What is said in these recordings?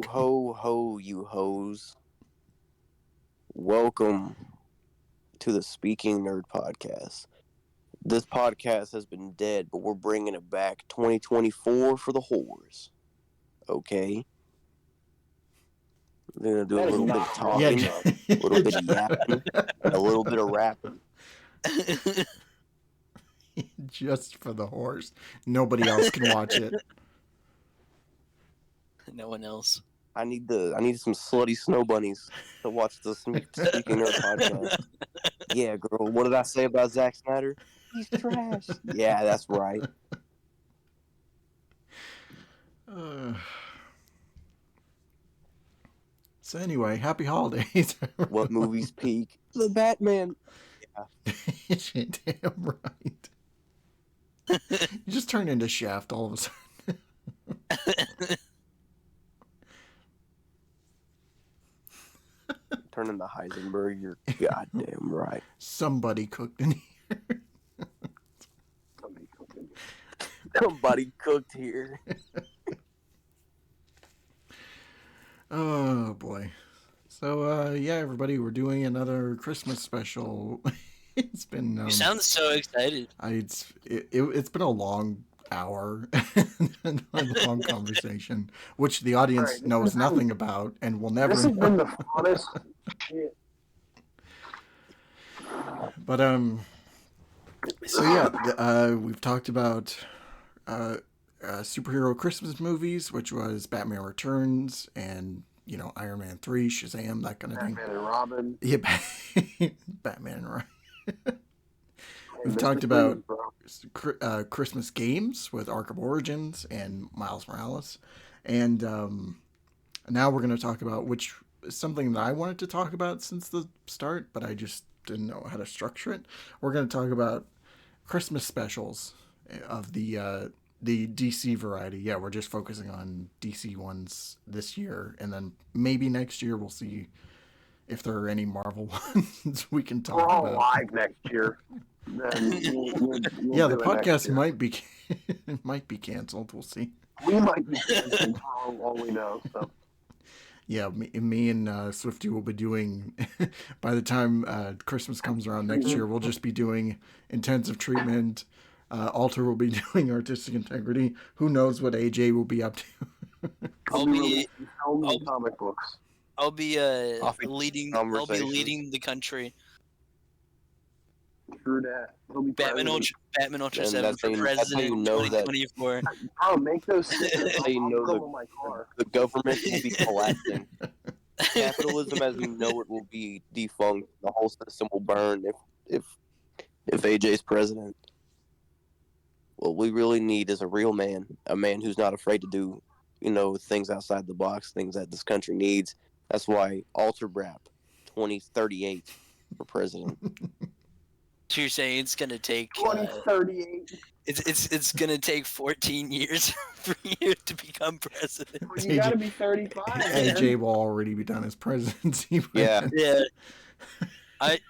ho, ho, you hoes. Welcome to the Speaking Nerd Podcast. This podcast has been dead, but we're bringing it back 2024 for the whores. Okay? We're going to do a little bit of talking, a little bit of yapping, and a little bit of rapping. Just for the horse. Nobody else can watch it. No one else. I need some slutty snow bunnies to watch the Speaking Nerd Podcast. Yeah, girl, what did I say about Zack Snyder? He's trash. Yeah, that's right. So anyway, happy holidays. What movies peak? The Batman. Yeah. Damn right. You just turned into Shaft all of a sudden. Turn into Heisenberg. You're goddamn right. Somebody cooked in here. Somebody cooked here. Oh boy. So yeah, everybody, we're doing another Christmas special. It's been. You sound so excited. It's been a long hour, a long conversation, which the audience knows nothing about and will never. This has been the funnest shit. But so yeah, we've talked about superhero Christmas movies, which was Batman Returns and Iron Man 3, Shazam, that kind of thing. Batman and Robin. Yeah, Batman and Robin. We've talked about Christmas games with Arkham Origins and Miles Morales, and now we're going to talk about something that I wanted to talk about since the start, but I just didn't know how to structure it. We're going to talk about Christmas specials of the DC variety. Yeah, we're just focusing on DC ones this year, and then maybe next year we'll see if there are any Marvel ones we can talk about. We're all live next year. We'll yeah, the podcast might be canceled. We'll see. We might be canceled for all we know. So. Yeah, me and Swifty will be doing, by the time Christmas comes around next year, we'll just be doing intensive treatment. Alter will be doing artistic integrity. Who knows what AJ will be up to? I'll be comic books. I'll be leading the country. True that. Batman Ultra 7 for president 2024. Bro, make those so you know my car. The government will be collapsing. Capitalism as we know it will be defunct. The whole system will burn if AJ's president. What we really need is a real man, a man who's not afraid to do, things outside the box, things that this country needs. That's why Alter Brap 2038 for president. So you're saying it's gonna take 2038? It's gonna take 14 years for you to become president. Well, you gotta be 35. AJ will already be done as presidency. Yeah.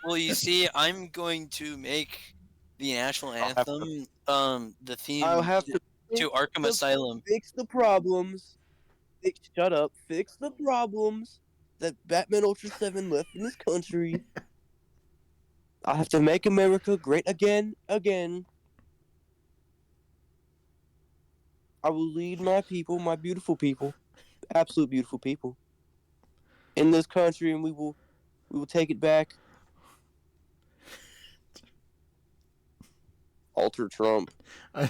Well, you see, I'm going to make the national anthem, the theme I'll have to Arkham Asylum. Fix the problems. Shut up. Fix the problems that Batman Ultra 7 left in this country. I have to make America great again. I will lead my people, my beautiful people, absolute beautiful people, in this country, and we will take it back. Alter Trump. I'd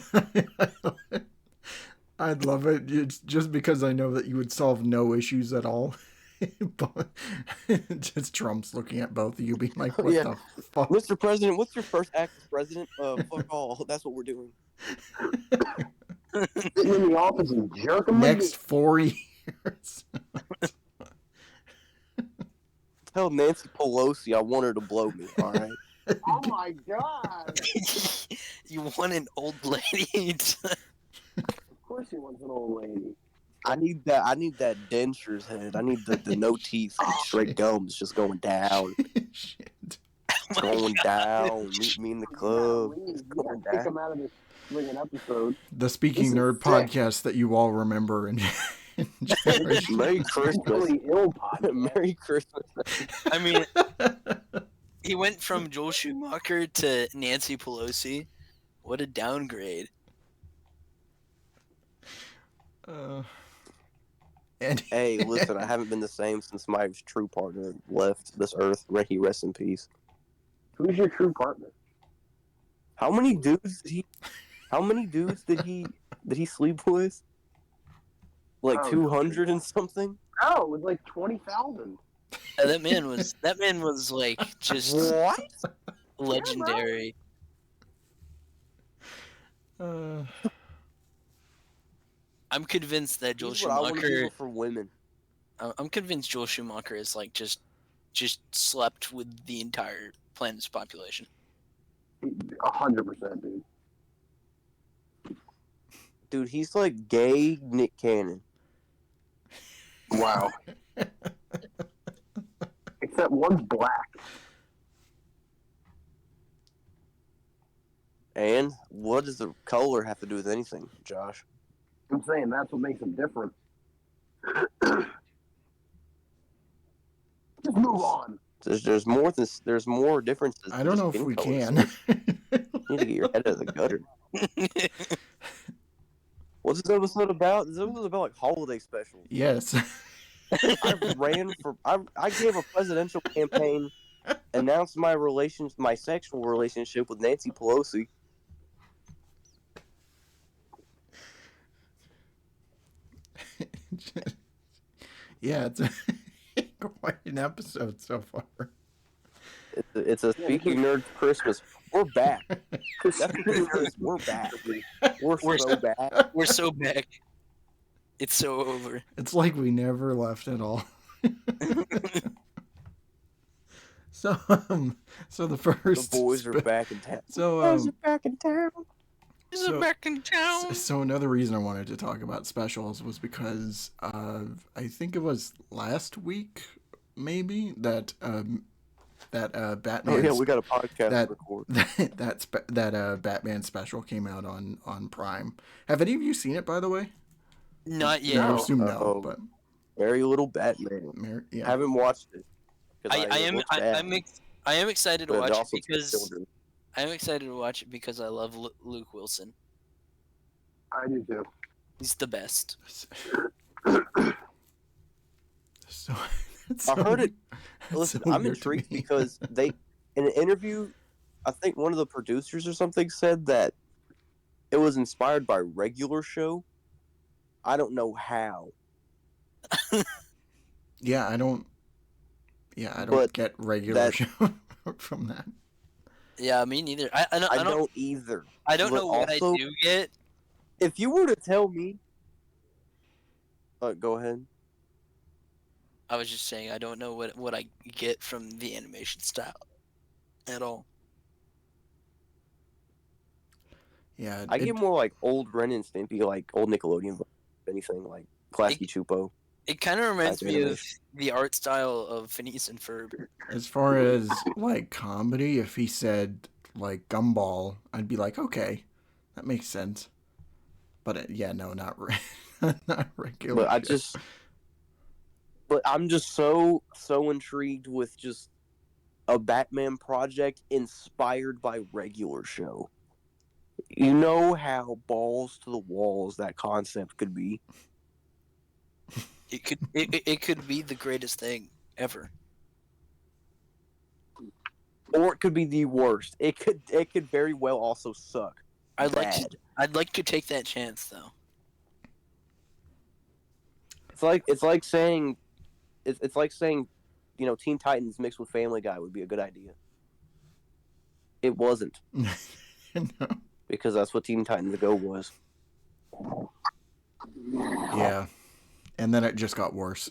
love it. It's just because I know that you would solve no issues at all. But just Trump's looking at both of you being like, what the fuck? Mr. President, what's your first act as president? Fuck all. That's what we're doing. Sitting in the office and jerking next 4 years. Tell Nancy Pelosi I want her to blow me, alright? Oh my god! You want an old lady? Of course he wants an old lady. I need that dentures head. I need the no teeth, straight gums just going down. Shit. It's going down. Meet me in the club. It's going Take him down. out of this friggin' episode. The Speaking Nerd podcast that you all remember and Merry Christmas. Mentally ill podcast. Merry Christmas. I mean, he went from Joel Schumacher to Nancy Pelosi. What a downgrade. And Hey, listen, I haven't been the same since my true partner left this earth. May he rest in peace. Who's your true partner? How many dudes did he sleep with? Like Oh, 200 and something? Oh, it was like 20,000. Yeah, that man was like just What? legendary. uh, I'm convinced that Joel This is what I want to Schumacher. do for women. I'm convinced Joel Schumacher is like just slept with the entire planet's population. 100%, dude. Dude, he's like gay Nick Cannon. Wow. Except one's black. And what does the color have to do with anything, Josh? I'm saying that's what makes them different. Just move on. There's more differences. I than don't just know if skin we color. can. You need to get your head out of the gutter. What's this episode about? This episode about like holiday specials. Yes. I gave a presidential campaign, announced my sexual relationship with Nancy Pelosi. Yeah, it's quite an episode so far. It's a speaking nerd Christmas. We're back. That's what it is. We're back. We're so back. We're so back. It's so over. It's like we never left at all. So the first The boys are back in town. So back in town. Is So- it back in town? So another reason I wanted to talk about specials was because I think it was last week, maybe that Batman. Oh yeah, we got a podcast that- to record. that Batman special came out on Prime. Have any of you seen it, by the way? Not I yet. No. assume no, Oh. but Very little Batman. yeah. Haven't watched it. 'Cause I it am looks bad, I am excited to but watch it also to because children. I am excited to watch it because I love Luke Wilson. I do too. He's the best. So, I heard it. it's Listen, so I'm weird to intrigued me. because they, in an interview, I think one of the producers or something said that it was inspired by regular show. I don't know how. Yeah, I don't But get regular that- show from that. Yeah, me neither. I I don't don't either. I don't but know what also- I do get. If you were to tell me, go ahead. I was just saying I don't know what I get from the animation style at all. Yeah, I get more like old Ren and Stimpy, like old Nickelodeon, anything like Klasky Chupo. It kind of reminds Type me of animation. the art style of Phineas and Ferb. as far as like comedy. If he said like Gumball, I'd be like, okay, that makes sense. But yeah, no, not not regular. But but I'm just so intrigued with just a Batman project inspired by regular show. You know how balls to the walls that concept could be. It could be the greatest thing ever. Or it could be the worst. It could very well also suck. I'd Bad. like to take that chance though. It's like saying you know, Teen Titans mixed with Family Guy would be a good idea. It wasn't, No. because that's what Teen Titans Go was. Yeah, and then it just got worse.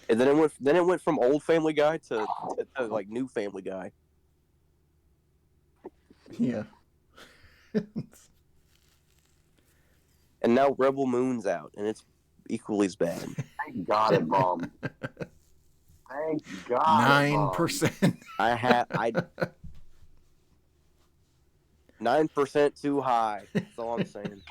And then it went from old Family Guy to like new Family Guy. Yeah. And now Rebel Moon's out, and it's equally as bad. Thank God it bombed. Thank God. it bombed. 9%. I 9% too high. That's all I'm saying.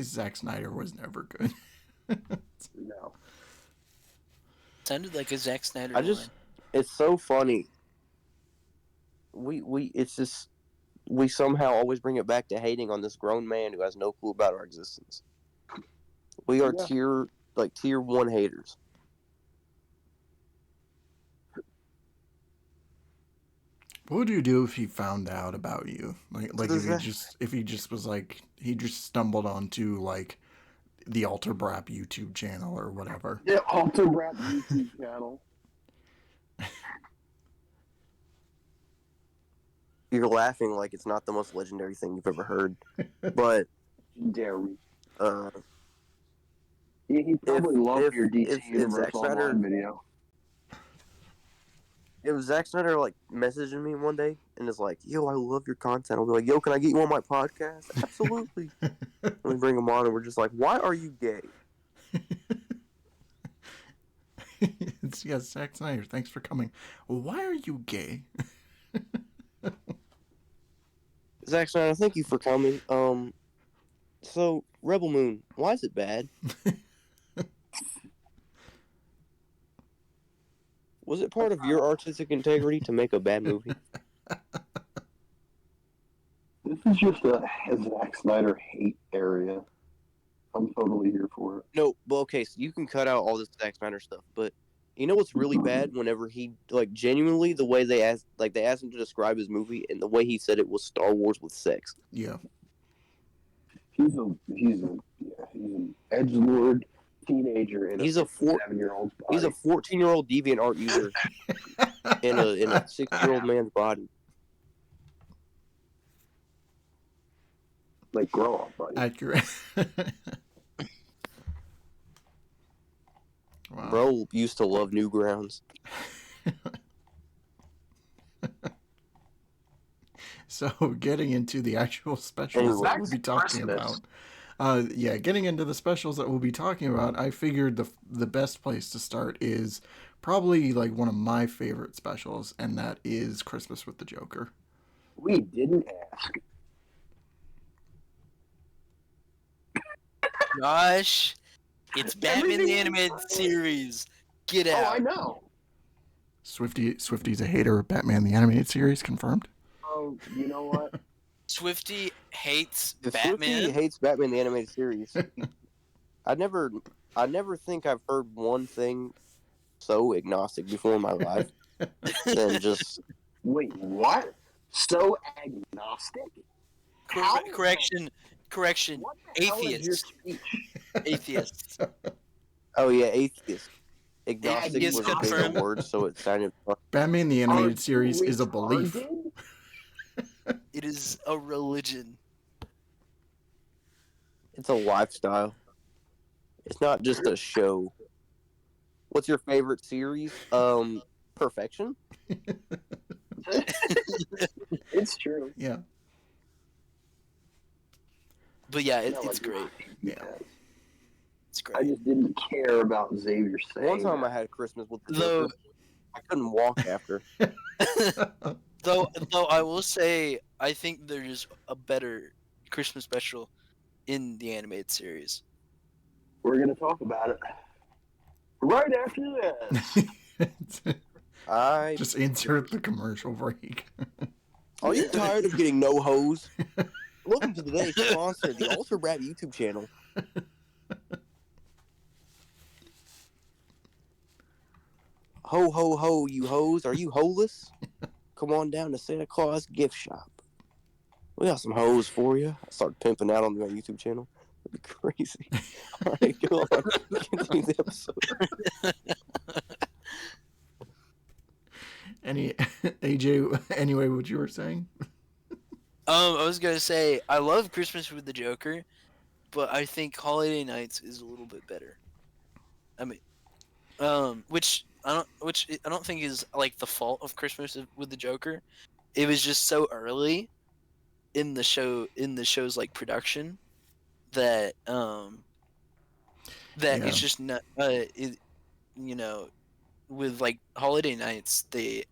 Zack Snyder was never good. No. Sounded like a Zack Snyder I just, line. it's so funny. It's just, we somehow always bring it back to hating on this grown man who has no clue about our existence. We are Yeah. tier 1 haters. What would you do if he found out about you? Like does that- if he just was like he just stumbled onto like the Alter Brap YouTube channel or whatever. Yeah, Alter Brap YouTube channel. You're laughing like it's not the most legendary thing you've ever heard. But, Dare we? uh, He probably loved your DC if Universe Zack Snyder- Online video. if Zack Snyder like messaging me one day and is like, "Yo, I love your content," I'll be like, "Yo, can I get you on my podcast?" Absolutely. And we bring him on, and we're just like, "Why are you gay?" Yes, Zack Snyder, thanks for coming. Why are you gay? Zack Snyder, thank you for coming. So Rebel Moon, why is it bad? Was it part of your artistic integrity to make a bad movie? This is just a Zack Snyder hate area. I'm totally here for it. No, but okay, so you can cut out all this Zack Snyder stuff, but you know what's really bad? Whenever he like genuinely the way they asked him to describe his movie and the way he said it was Star Wars with sex. Yeah. He's an edgelord teenager in He's a a 7-year-old body. He's a 14-year-old DeviantArt user in a 6-year-old man's body. Like, grow up, buddy. Accurate. Wow. Bro used to love Newgrounds. So getting into the actual specials that we'll be talking Christmas. about. Getting into the specials that we'll be talking about, I figured the best place to start is probably like one of my favorite specials, and that is Christmas with the Joker. We didn't ask. Gosh, it's Batman the Everything- Animated Series. Get Oh, out. I know. Swifty's a hater of Batman the Animated Series, confirmed. Oh, you know what? Swifty hates If Batman. Swifty hates Batman the Animated Series, I never think I've heard one thing so agnostic before in my life than just Wait, what? So agnostic? How? Correction. What the hell is your Atheists. speech? Atheists. oh yeah, atheist. Agnostic Atheist was a bigger confirmed. word, so it sounded fun. Batman the Are Animated you Series is a belief. retarded? It is a religion. It's a lifestyle. It's not just a show. What's your favorite series? Perfection. It's true. Yeah. But yeah, No, it's like, great. Yeah. It's I great. just didn't care about Xavier saying One time I that. had Christmas with the Though, Joker. I couldn't walk after. though I will say, I think there's a better Christmas special in the animated series. We're going to talk about it right after this. I Just insert the commercial break. Are you tired of getting no hose? Welcome to today's sponsor, the Ultra Brad YouTube channel. Ho ho ho, you hoes! Are you holeless? Come on down to Santa Claus gift shop. We got some hoes for you. I start pimping out on my YouTube channel. That'd be crazy. All right, go on. Continue the episode. AJ, anyway, what you were saying? I was gonna say I love Christmas with the Joker, but I think Holiday Nights is a little bit better. I mean, which I don't think is like the fault of Christmas with the Joker. It was just so early in the show's like production that Yeah. it's just not you know, with like Holiday Nights, they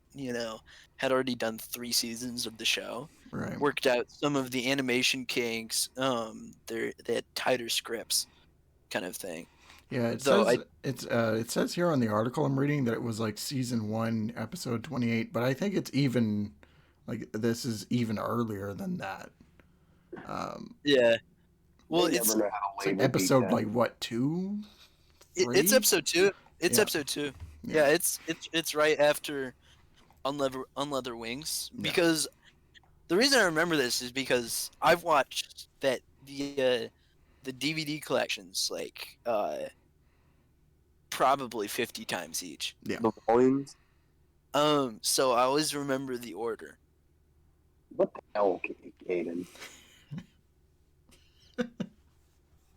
had already done 3 seasons of the show, Right. worked out some of the animation kinks. They had tighter scripts, kind of thing. Yeah, Though I it says here on the article I'm reading that it was like season 1, episode 28, but I think it's even like this is even earlier than that. yeah. Well, They it's never know how It's to like label episode these like what 2, 3? it's episode 2. It's Yeah. episode 2. Yeah. Yeah, it's right after Unleather Wings, Yeah. because the reason I remember this is because I've watched the DVD collections like probably 50 times each. Yeah. The volumes. So I always remember the order. What the hell, Caden?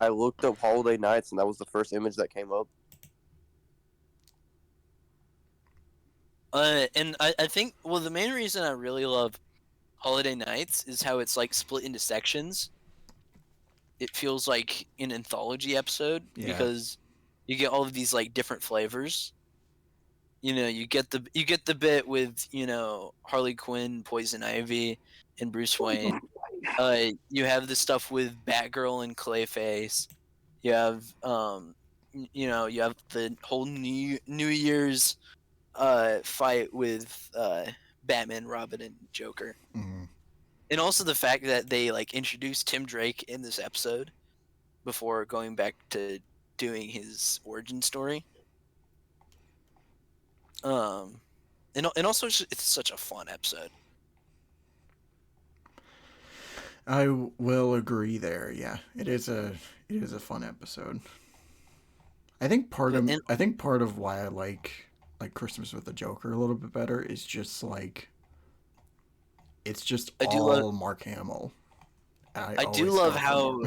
I looked up Holiday Nights, and that was the first image that came up. And I think, well, the main reason I really love Holiday Nights is how it's like split into sections. It feels like an anthology episode Yeah. because you get all of these like different flavors. You get the bit with Harley Quinn, Poison Ivy, and Bruce Wayne. You have the stuff with Batgirl and Clayface. You have you have the whole New Year's fight with Batman, Robin, and Joker. Mhm. And also the fact that they like introduced Tim Drake in this episode before going back to doing his origin story. And also it's such a fun episode. I will agree there. Yeah, it is a fun episode. I think part of why I like Christmas with the Joker a little bit better is just like it's just I do all love- Mark Hamill. I do love how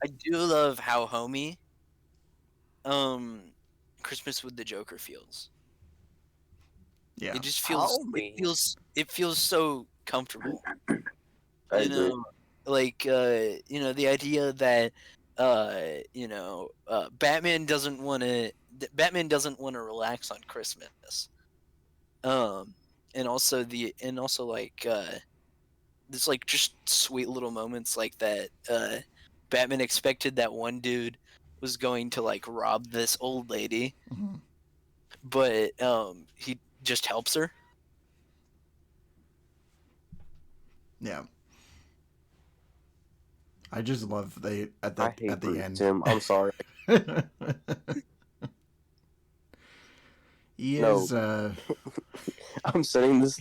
I do love how homey Christmas with the Joker feels. Yeah. It just feels Homey. it feels so comfortable. I You agree. know, like the idea that Batman doesn't want to relax on Christmas. And also like there's like just sweet little moments like that. Batman expected that one dude was going to like rob this old lady, Mhm. but he just helps her. Yeah. I just love they at I hate the Bruce end. Tim. I'm sorry. He No. is I'm sending this.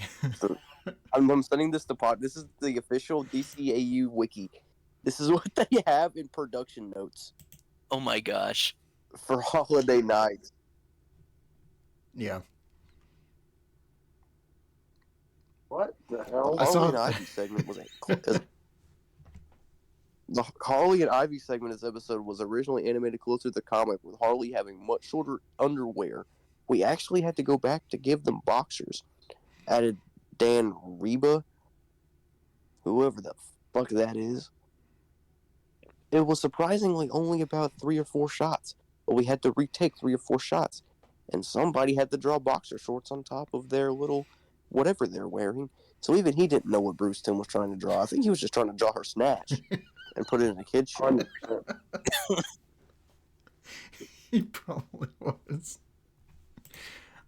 I'm sending this to pod. This is the official DCAU wiki. This is what they have in production notes Oh my gosh. for Holiday Nights. yeah. What the hell? I saw- Harley and Ivy segment was the Harley and Ivy segment of this episode was originally animated closer to the comic, with Harley having much shorter underwear. We actually had to go back to give them boxers. Added Dan Reba, whoever the fuck that is. It was surprisingly only about 3 or 4 shots, but we had to retake 3 or 4 shots, and somebody had to draw boxer shorts on top of their little whatever they're wearing. So even he didn't know what Bruce Timm was trying to draw. I think he was just trying to draw her snatch and put it in a kid's show. 100%. He probably was.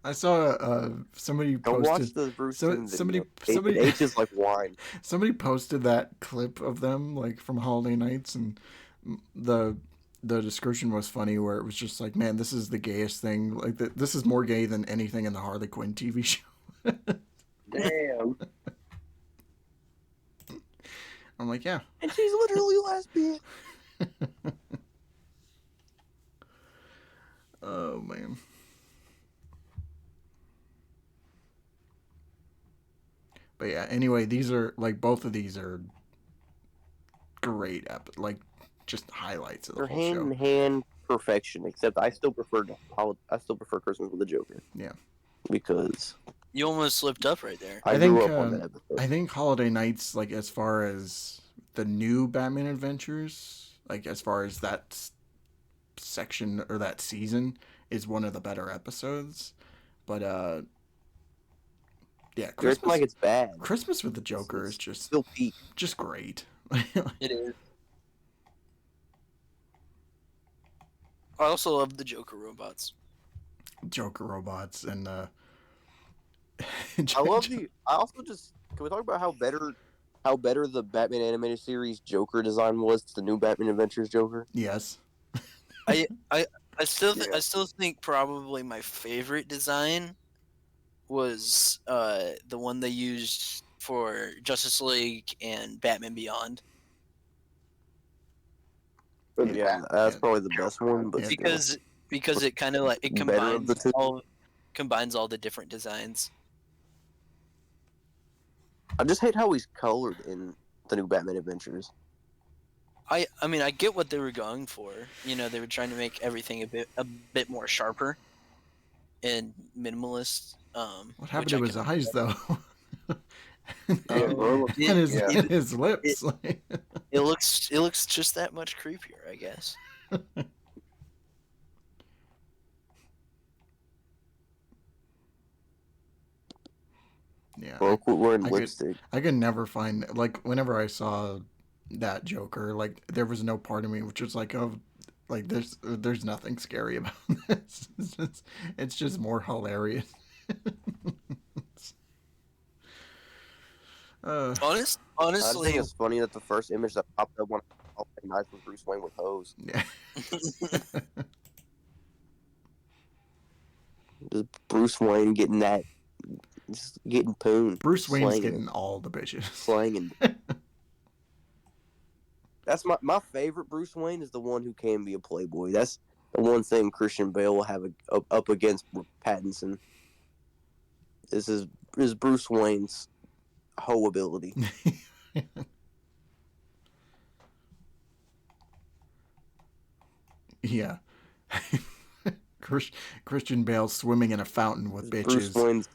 I saw somebody Don't watch posted the Bruce so- Timm video. somebody- It ages like wine. somebody posted that clip of them like from Holiday Nights, and the description was funny where it was just like, man, this is the gayest thing. Like this is more gay than anything in the Harley Quinn TV show. Damn. I'm like, yeah. And she's literally lesbian. Oh man. But yeah, anyway, these are like both of these are great like just highlights of the They're whole hand show. in hand perfection, except I still prefer Christmas with the Joker. Yeah. Because You almost slipped up right there. I I grew think, up on that episode. I think Holiday Nights, like as far as the new Batman Adventures, like as far as that section or that season, is one of the better episodes. But yeah, It's Christmas like it's bad. Christmas with the Joker is It's still peak. just great. It is. I also love the Joker robots. Joker robots and I love the. I also just can we talk about how better the Batman animated series Joker design was to the new Batman Adventures Joker. Yes. I still Yeah. I still think probably my favorite design was the one they used for Justice League and Batman Beyond, But Yeah, that's probably the best one. But Yeah. still. because it kind of like it Better of the two. combines all the different designs. I just hate how he's colored in the new Batman Adventures. I mean I get what they were going for. You know, they were trying to make everything a bit more sharper and minimalist. What happened which to I his can- eyes though? Yeah, bro. and his it- and his lips. It looks just that much creepier, I guess. Yeah. Bro, quit wearing I could- lipstick. I could never find like whenever I saw that Joker, like there was no part of me which was like, oh, like there's nothing scary about this. It's just more hilarious. I just Honestly, think it's funny that the first image that popped up when I saw Nice was Bruce Wayne with hose. yeah. Just Bruce Wayne getting that, just getting pooned. Bruce Wayne's slanging getting all the bitches. slanging. That's my favorite Bruce Wayne is the one who can be a playboy. That's the one thing Christian Bale will have up against Pattinson. Is Bruce Wayne's hoe ability. Yeah. Christian Bale swimming in a fountain with Bruce bitches. Wayne's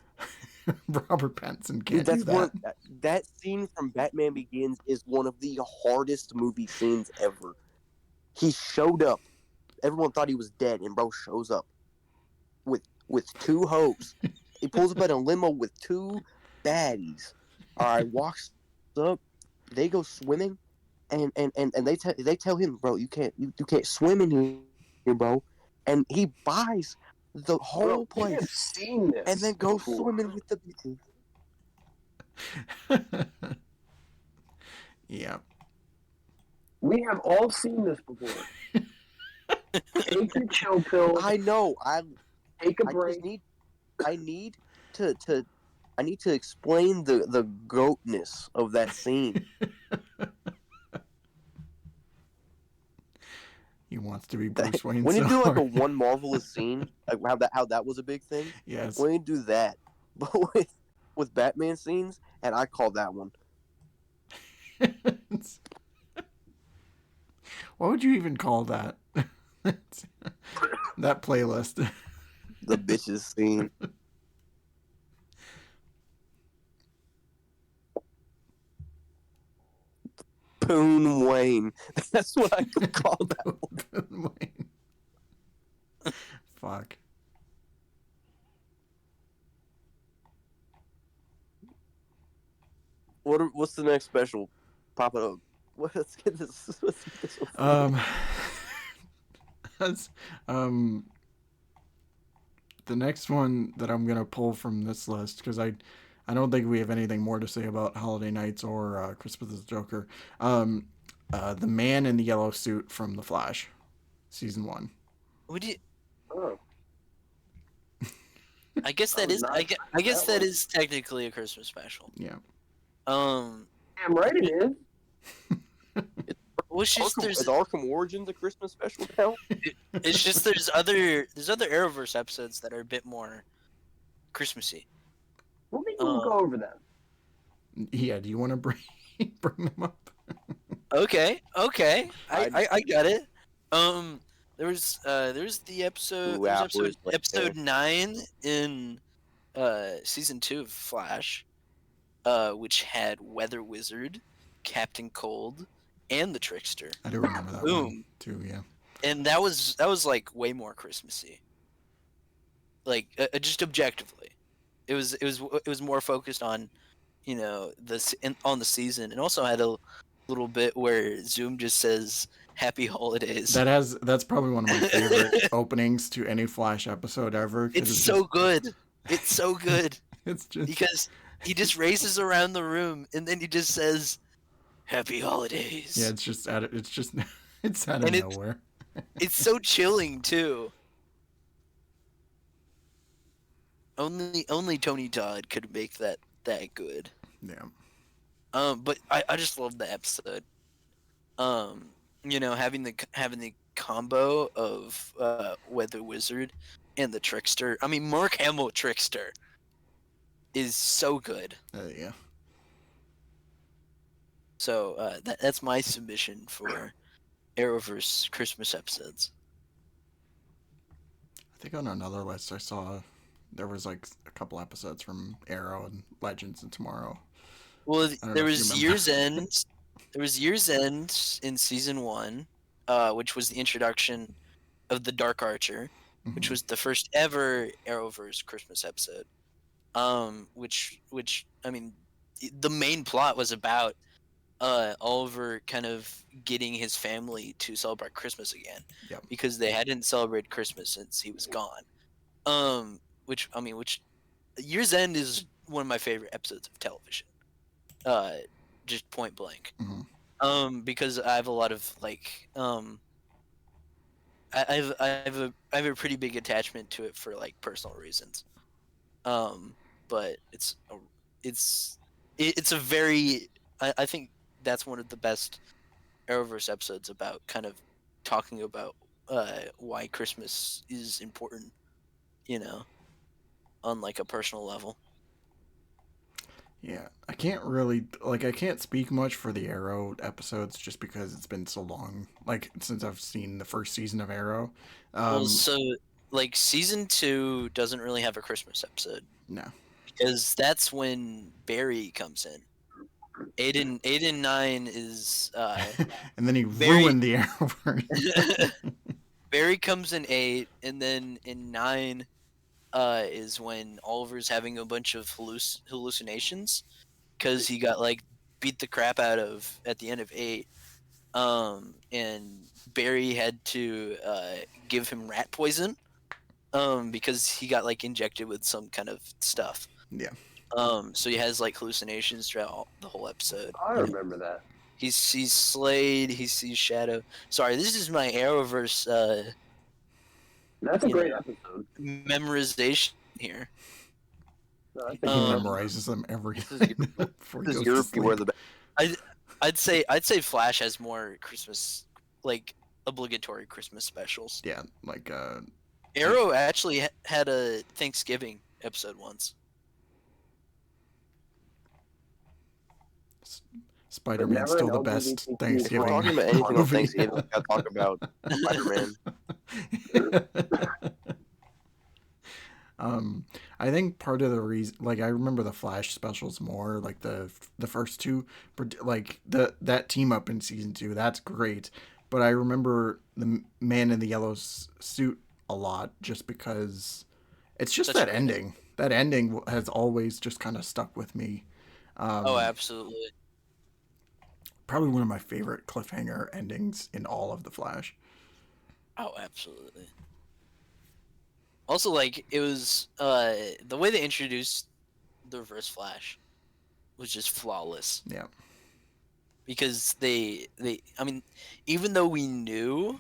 Robert Pattinson Dude, can't that's do one. that. That scene from Batman Begins is one of the hardest movie scenes ever. He showed up. Everyone thought he was dead, and bro shows up with two hoes. He pulls up in a limo with two baddies. All right, walks up. They go swimming, and they tell him, bro, you can't swim in here, bro. And he buys the whole Bro, we have place, seen this and then goes before. swimming with the bitches. Yeah. We have all seen this before. Take your chill pill. I know. Take a I break. just need to explain the goatness of that scene. He wants to be Bruce Wayne. When you so do like a hard. one marvelous scene, like how that was a big thing. Yes. When you do that, but with Batman scenes, and I call that one. What would you even call that? That playlist. The bitches scene. Poon Wayne. That's what I could call that. Fuck. What's the next special? Pop it up. Let's get this. Let's get this one. That's, the next one that I'm gonna pull from this list because I don't think we have anything more to say about Holiday Nights or Christmas with the Joker. The man in the yellow suit from The Flash, season 1. would you? Oh, I guess that was is. not- I guess that that was- is technically a Christmas special. Yeah. Um, damn right it is. well, it's just Is Arkham Origins a Christmas special now? it's just there's other Arrowverse episodes that are a bit more Christmassy. We'll maybe we'll go over them. Yeah. Do you want to bring them up? Okay, I got it. There's the episode. Ooh, There's apples, like episode 9 in season 2 of Flash, which had Weather Wizard, Captain Cold, and the Trickster, I do remember that one Boom. too. Yeah. and that was like way more Christmassy. like just objectively. It was more focused on, you know, on the season, and also had a little bit where Zoom just says "Happy Holidays." That's probably one of my favorite openings to any Flash episode ever. 'Cause It's so good. It's so good It's just because he just races around the room and then he just says "Happy Holidays." yeah, it's out of And nowhere. it's so chilling too. Only Tony Todd could make that good. Yeah. But I just love the episode. You know, having the combo of Weather Wizard and the Trickster. I mean, Mark Hamill Trickster is so good. Yeah. So that's my submission for Arrowverse Christmas episodes. I think on another list I saw there was like a couple episodes from Arrow and Legends and Tomorrow. Well, don't know there if you was remember. Year's End. There was Year's End in season 1, which was the introduction of the Dark Archer, which Mhm. was the first ever Arrowverse Christmas episode. Which I mean, the main plot was about Oliver kind of getting his family to celebrate Christmas again, Yep. because they hadn't celebrated Christmas since he was gone. Which Year's End is one of my favorite episodes of television. Just point blank. Mhm. Because I have a lot of like I have a pretty big attachment to it for like personal reasons. But it's a very I think that's one of the best Arrowverse episodes about kind of talking about why Christmas is important, you know, on like a personal level. Yeah, I can't speak much for the Arrow episodes just because it's been so long, like since I've seen the first season of Arrow. Well, so like season 2 doesn't really have a Christmas episode No. because that's when Barry comes in. Aiden 9 is And then he Very- ruined the Arrowverse. Barry comes in 8, and then in 9 is when Oliver's having a bunch of hallucinations because he got like beat the crap out of at the end of 8. And Barry had to give him rat poison because he got like injected with some kind of stuff. Yeah. So he has like hallucinations throughout the whole episode. I remember that. He sees Slade, he sees Shadow. Sorry, this is my Arrowverse That's a You great know. episode. memorization here. No, I think He Um, memorizes them every This is- before he This goes is to your sleep. where the I'd say Flash has more Christmas, like obligatory Christmas specials. Yeah, like Arrow actually had a Thanksgiving episode once. Spider-Man's never still an the opening best sequence. If Thanksgiving we're talking about anything on movie. Thanksgiving, we gotta talk about Spider-Man. I think part of the reason, like, I remember the Flash specials more, like the first two, like that team up in season 2, that's great. But I remember the Man in the Yellow Suit a lot, just because it's just Such a that great ending. That ending has always just kind of stuck with me. Oh, absolutely. Probably one of my favorite cliffhanger endings in all of the Flash. Oh, absolutely. Also, like, it was the way they introduced the Reverse Flash was just flawless. Yeah. Because I mean, even though we knew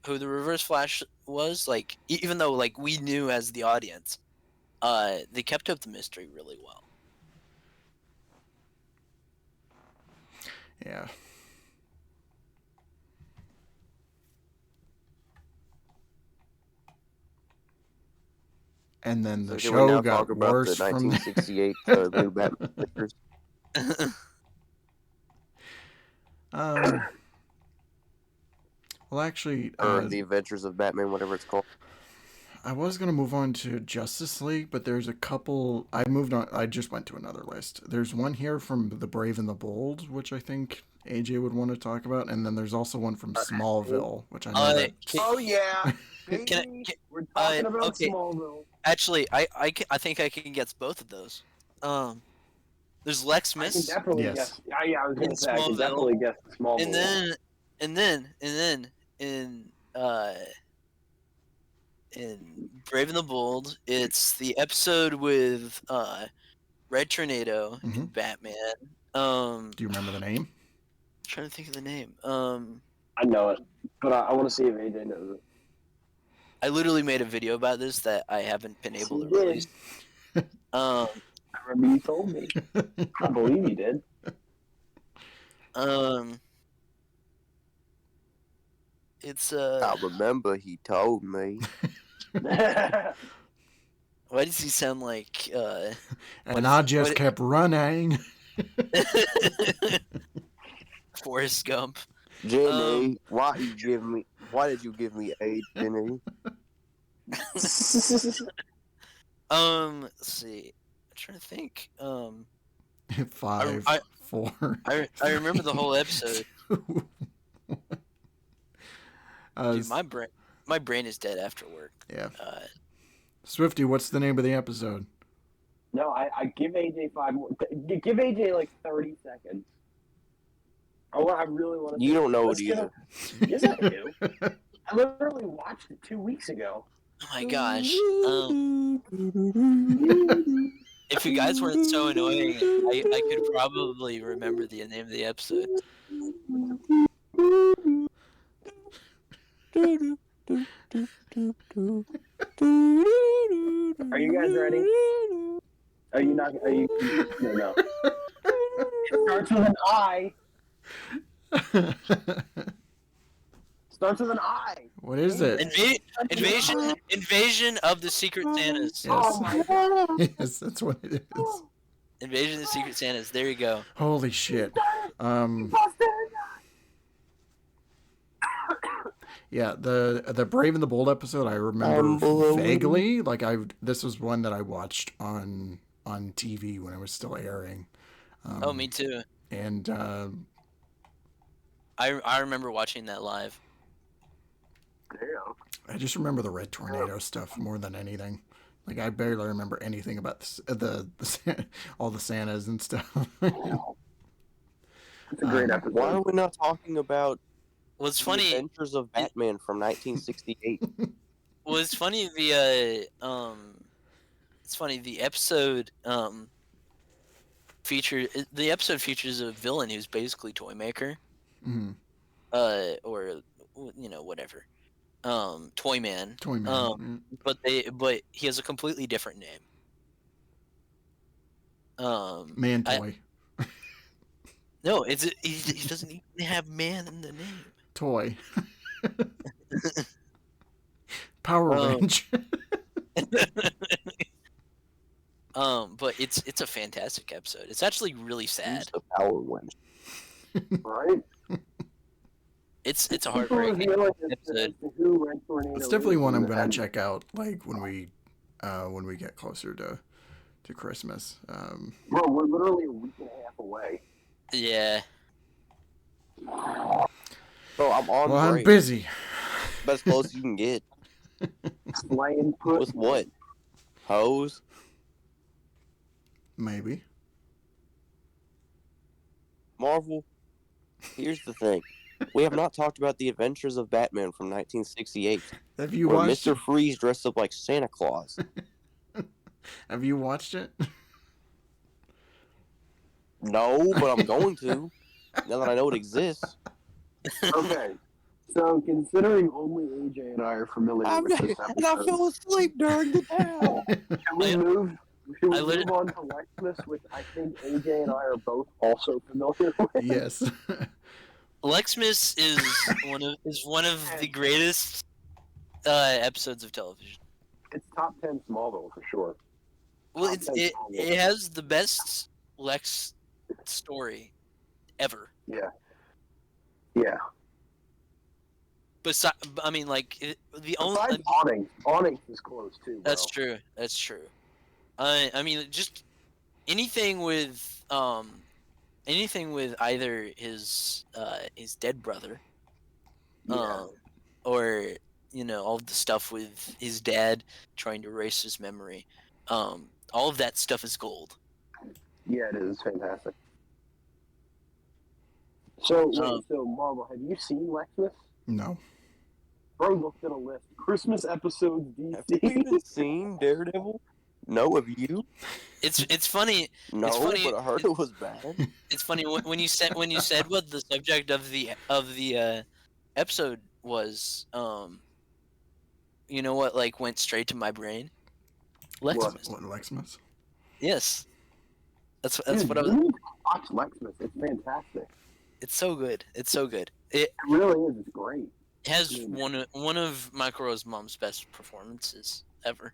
who the Reverse Flash was, like, even though like we knew as the audience, they kept up the mystery really well. Yeah. And then the So can we now show got talk about the worse from there. 1968 new Batman pictures? Well, actually, Or the Adventures of Batman, whatever it's called. I was gonna move on to Justice League, but there's a couple. I moved on. I just went to another list. There's one here from The Brave and the Bold, which I think AJ would want to talk about, and then there's also one from Smallville, which I know that. Can- Oh yeah, Can I- baby. We're talking about okay. Smallville. Actually, I think I can guess both of those. There's Lex I can Miss, definitely Yes. guess. Yeah, I was In gonna say I can Smallville. definitely guess the Smallville. and then in Brave and the Bold, it's the episode with Red Tornado Mhm. and Batman. Do you remember the name? Trying to think of the name. I know it, but I want to see if AJ knows it. I literally made a video about this that I haven't been able to You did. release. Um, I remember you told me. I believe you did. it's I remember he told me. why does he sound like And I just what- kept running. Forrest Gump? Jenny, why did you give me a Jenny? Let's see. I'm trying to think. 5, I- 4. I remember the whole episode. two. Dude, my brain is dead after work. Yeah. Swifty, what's the name of the episode? No, I give AJ 5 more. Give AJ like 30 seconds. I really want to. You don't know Let's it get either. Yes, I do. I literally watched it 2 weeks ago. Oh my gosh. If you guys weren't so annoying, I could probably remember the name of the episode. Are you guys ready? Are you not? Are you? No. It starts with an I. Starts with an I. What is it? Invasion of the Secret Santas. Yes. Oh my god. Yes, that's what it is. Invasion of the Secret Santas. There you go. Holy shit. Yeah, the Brave and the Bold episode I remember vaguely. Like this was one that I watched on TV when it was still airing. Oh, me too. And I remember watching that live. Damn. I just remember the Red Tornado stuff more than anything. Like I barely remember anything about the all the Santas and stuff. It's a great episode. Why are we not talking about What's The funny? Adventures of Batman from 1968? Was funny it's funny the episode features a villain who's basically Toymaker, Mhm. or whatever, Toyman. Toyman. But he has a completely different name. Man I- Toy. No, he doesn't even have man in the name. Toy. Power Wrench. But it's a fantastic episode. It's actually really sad. Use the power winch. Right? It's a People heartbreaking reveal it as episode. to who Red Tornado It's definitely is one I'm in the gonna end. check out. Like when we get closer to Christmas. Bro, we're literally a week and a half away. Yeah. Bro, I'm on Well, I'm break. busy. About as close as you can get. Slaying put. With what? Hose? Maybe. Marvel? Here's the thing. We have not talked about The Adventures of Batman from 1968. Have you Where watched Mr. it? Freeze dressed up like Santa Claus. Have you watched it? No, but I'm going to. Now that I know it exists. Okay. So, considering only AJ and I are familiar I'm with not, this and I episode, fell asleep during the day. can we move? Should we I lit- move on to Lexmas, which I think AJ and I are both also familiar with? Yes. Lexmas is one of the greatest episodes of television. It's top 10 Smallville for sure. Well, I'll take it Smallville. it has the best Lex story ever. Yeah. Besides, I mean, like the only. Besides Awnings is close too. Bro. That's true. That's true. I mean, just anything with either his dead brother, Yeah. or all of the stuff with his dad trying to erase his memory. All of that stuff is gold. Yeah, it is fantastic. So, wait, Um, so Marvel, have you seen Lexmas? No. Bro looked at a list. Christmas episodes Have you DC. even seen Daredevil? No, have you? it's funny. No, funny- but I heard it was bad. It's funny when you said what the subject of the episode was. You know what like went straight to my brain? Lexmas. What, Leximus? Yes. That's Dude, what I was. you need to watch Lexmas. It's fantastic. It's so good. It's so good. It It really is. It's great. has Yeah. one of Michael Rosenbaum's best performances ever.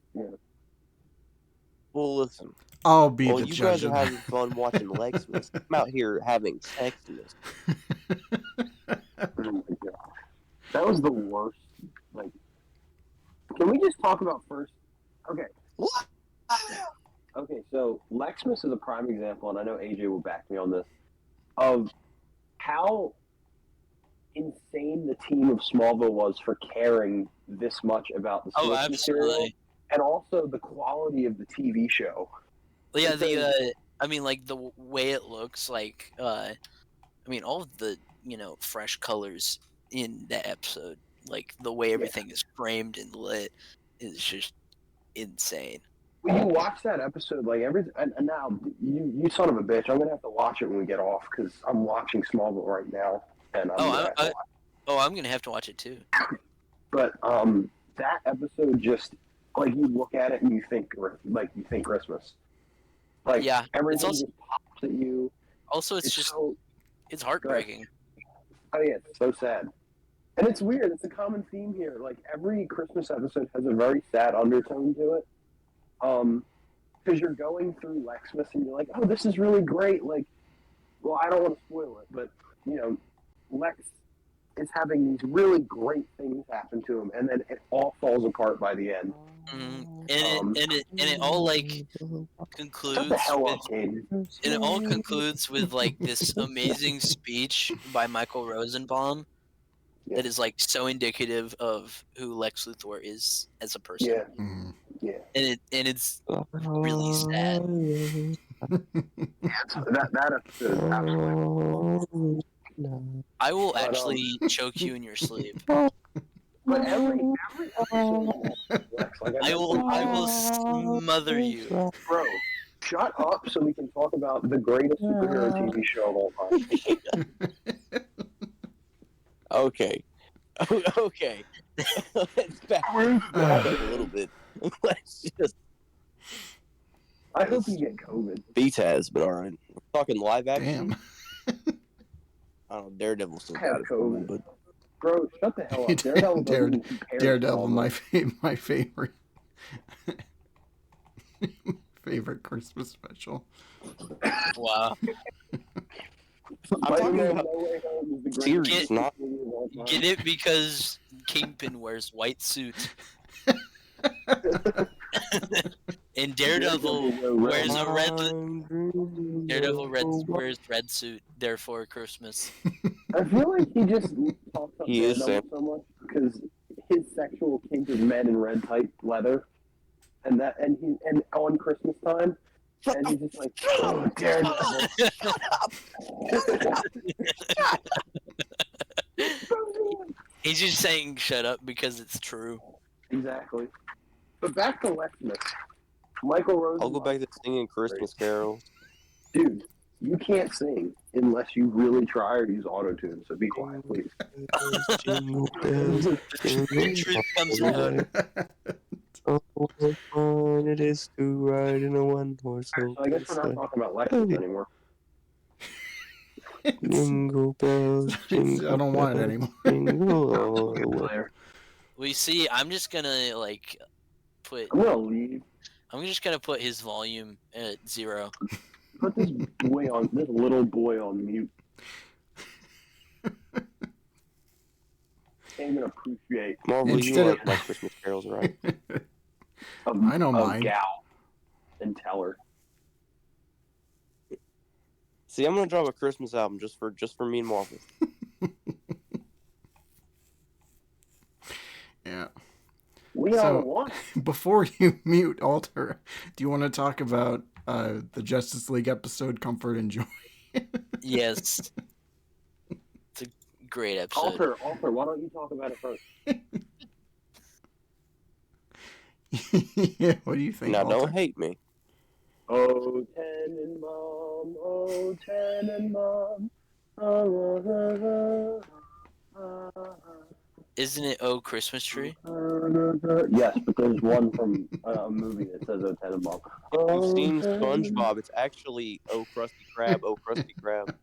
Well, listen. I'll be Well, the you judge guys are of that. having fun watching Lexmas. I'm out here having Sexmas. Oh my gosh. That was the worst. Like, can we just talk about first? Okay. What? Okay, so Lexmas is a prime example, and I know AJ will back me on this, of how insane the team of Smallville was for caring this much about the Oh, source material, absolutely. and also the quality of the TV show. Well, yeah, Because- I mean, like the way it looks, like I mean, all of the fresh colors in that episode, like the way everything is framed and lit, is just insane. When you watch that episode, like and now you son of a bitch, I'm gonna have to watch it when we get off because I'm watching Smallville right now, and I'm gonna have to watch it too. But that episode just like you look at it and you think Christmas, like Yeah, everything also- just pops at you. Also, it's just so, it's heartbreaking. oh yeah, it's so sad, and it's weird. It's a common theme here. Like every Christmas episode has a very sad undertone to it. Because you're going through Lexmas and you're like, oh, this is really great. Like, well, I don't want to spoil it, but Lex is having these really great things happen to him, and then it all falls apart by the end. And it all like concludes Shut the hell with up, Caden. and it all concludes with like this amazing speech by Michael Rosenbaum that is like so indicative of who Lex Luthor is as a person. Yeah, Mhm. yeah. And it's really sad. That episode is absolutely. I will But, actually choke you in your sleep. But every episode, Lex, like I will smother you. bro, shut up so we can talk about the greatest superhero TV show of all time. Okay. Okay. Let's back up a little bit. Let's just. I hope you get COVID. BTAS, but alright. We're talking live action. Damn. I don't know, Daredevil still I have got it for me, COVID. but Bro, shut the hell up. Daredevil doesn't even compare to Daredevil, Smallville. my favorite favorite Christmas special. Wow. I'm talking Spider-Man about No Way Home is the greatest series, not movie of all time. Get it because Kingpin wears white suit. And Daredevil wears a red. Wears red suit. Therefore, Christmas. I feel like he just talks up He is Daredevil so much because his sexual kink is men in red type leather, and on Christmas time, and he's just like, oh, Daredevil. He's just saying "shut up" because it's true. Exactly. But back to Lexmas. Michael Rosenbaum. I'll go back to singing Christmas carols. Dude, you can't sing unless you really try or use autotune, so be quiet, please. The truth comes out. Oh, what fun it is to ride in a one-horse So I guess we're not talking about Lexmas anymore. Jingle bells, I don't want it anymore. jingle all the way. Player. We see. I'm just gonna put. I'm gonna leave. I'm just gonna put his volume at 0. Put this little boy on mute. Can't even appreciate Marvel, you Instead like of- my Christmas carols, right? I know mine. Gal and Teller. See, I'm gonna drop a Christmas album just for me and Marvel. Yeah. We So- all want. Before you mute Alter, do you want to talk about the Justice League episode Comfort and Joy? Yes. It's a great episode. Alter, why don't you talk about it first? Yeah, what do you think, Now, Alter? don't hate me. Oh, Tenenbaum, oh, Tenenbaum. Isn't it Oh Christmas Tree? Yes, but there's one from a movie that says Oh Tenenbaum. If you've seen SpongeBob, it's actually Oh Krusty Krab, Oh Krusty Krab.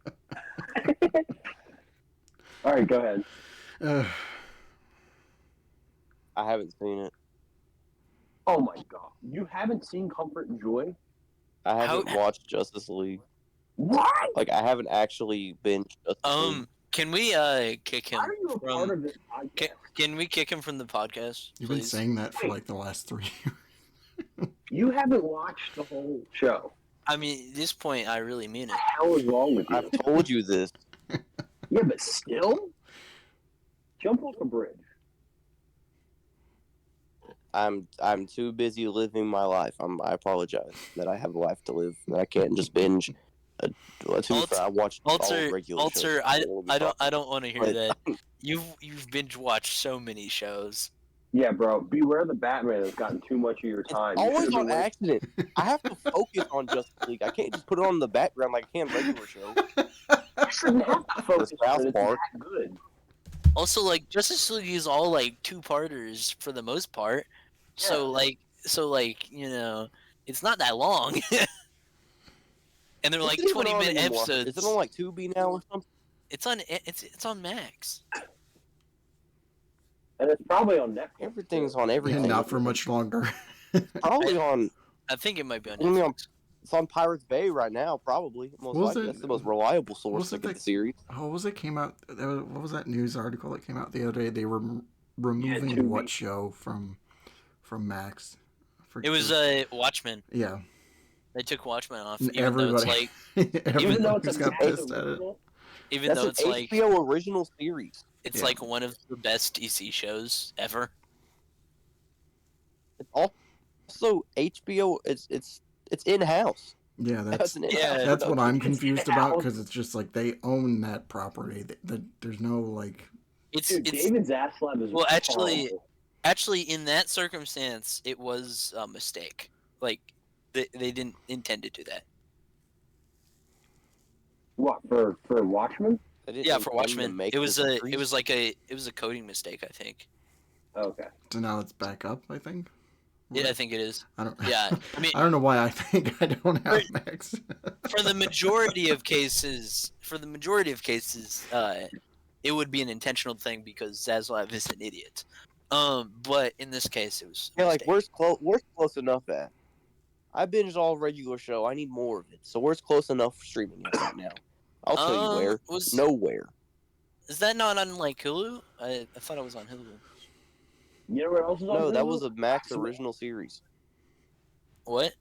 All right, go ahead. I haven't seen it. Oh my God, you haven't seen Comfort and Joy? I haven't watched Justice League. What? Like, I haven't actually binged Justice League. Can we kick him How are you a part from? of this podcast? Can we kick him from the podcast? You've been please? saying that for like the last 3 years. You haven't watched the whole show. I mean, at this point, I really mean it. What the hell is wrong with you? I've told you this. Yeah, but still, jump off a bridge. I'm too busy living my life. I apologize that I have a life to live. That I can't just binge. To be fair, I watched all regular shows. Alter, I don't want to hear But- that. You've binge watched so many shows. Yeah, bro. Beware the Batman has gotten too much of your It's time. You always should've on been accident. I have to focus on Justice League. I can't just put it on the background like I can regular show. You shouldn't have to focus South on it. It's Park. that good. Also, like Justice League is all like two-parters for the most part. So like you know, it's not that long. And they're like Is it even on 20-minute anymore? episodes. Is it on like Tubi now or something? It's on Max. And it's probably on Netflix. Everything's on everything. And not for much longer. Probably on. I think it might be on Only on Netflix. It's on Pirates Bay right now, probably. Most Was likely. it- That's the most reliable source was to it get that- the series. What was it came out? What was that news article that came out the other day? They were removing Tubi. what show from Max? It was Watchmen. yeah. They took Watchmen off, And even though it's everybody- like Even though it's Everybody's a got Max pissed at it. original, even That's though an it's like HBO original series. it's Yeah. like one of the best DC shows ever. It's also HBO. It's in house. Yeah, that's an in-house Yeah. that's what I'm It's confused in-house. about because it's just like they own that property. There's no like. It's dude, it's David Zaslav is Well, actually- horrible. actually in that circumstance it was a mistake. Like they didn't intend to do that. What for Watchmen? They didn't Yeah, intend for to Watchmen, make it was this a series. it was like a coding mistake. I think. Okay. So now it's back up. I think. Yeah, I think it is. I don't. Yeah, I mean, I don't know why I think I don't have Max. for the majority of cases, it would be an intentional thing because Zaslav is an idiot. But in this case, it was. A Yeah, like mistake. where's close enough at? I binged all regular show. I need more of it. So where's close enough streaming at right now? I'll tell you where. Was Nowhere. Is that not on like Hulu? I thought it was on Hulu. You know what else is on No, that Hulu? was a Max original series. What?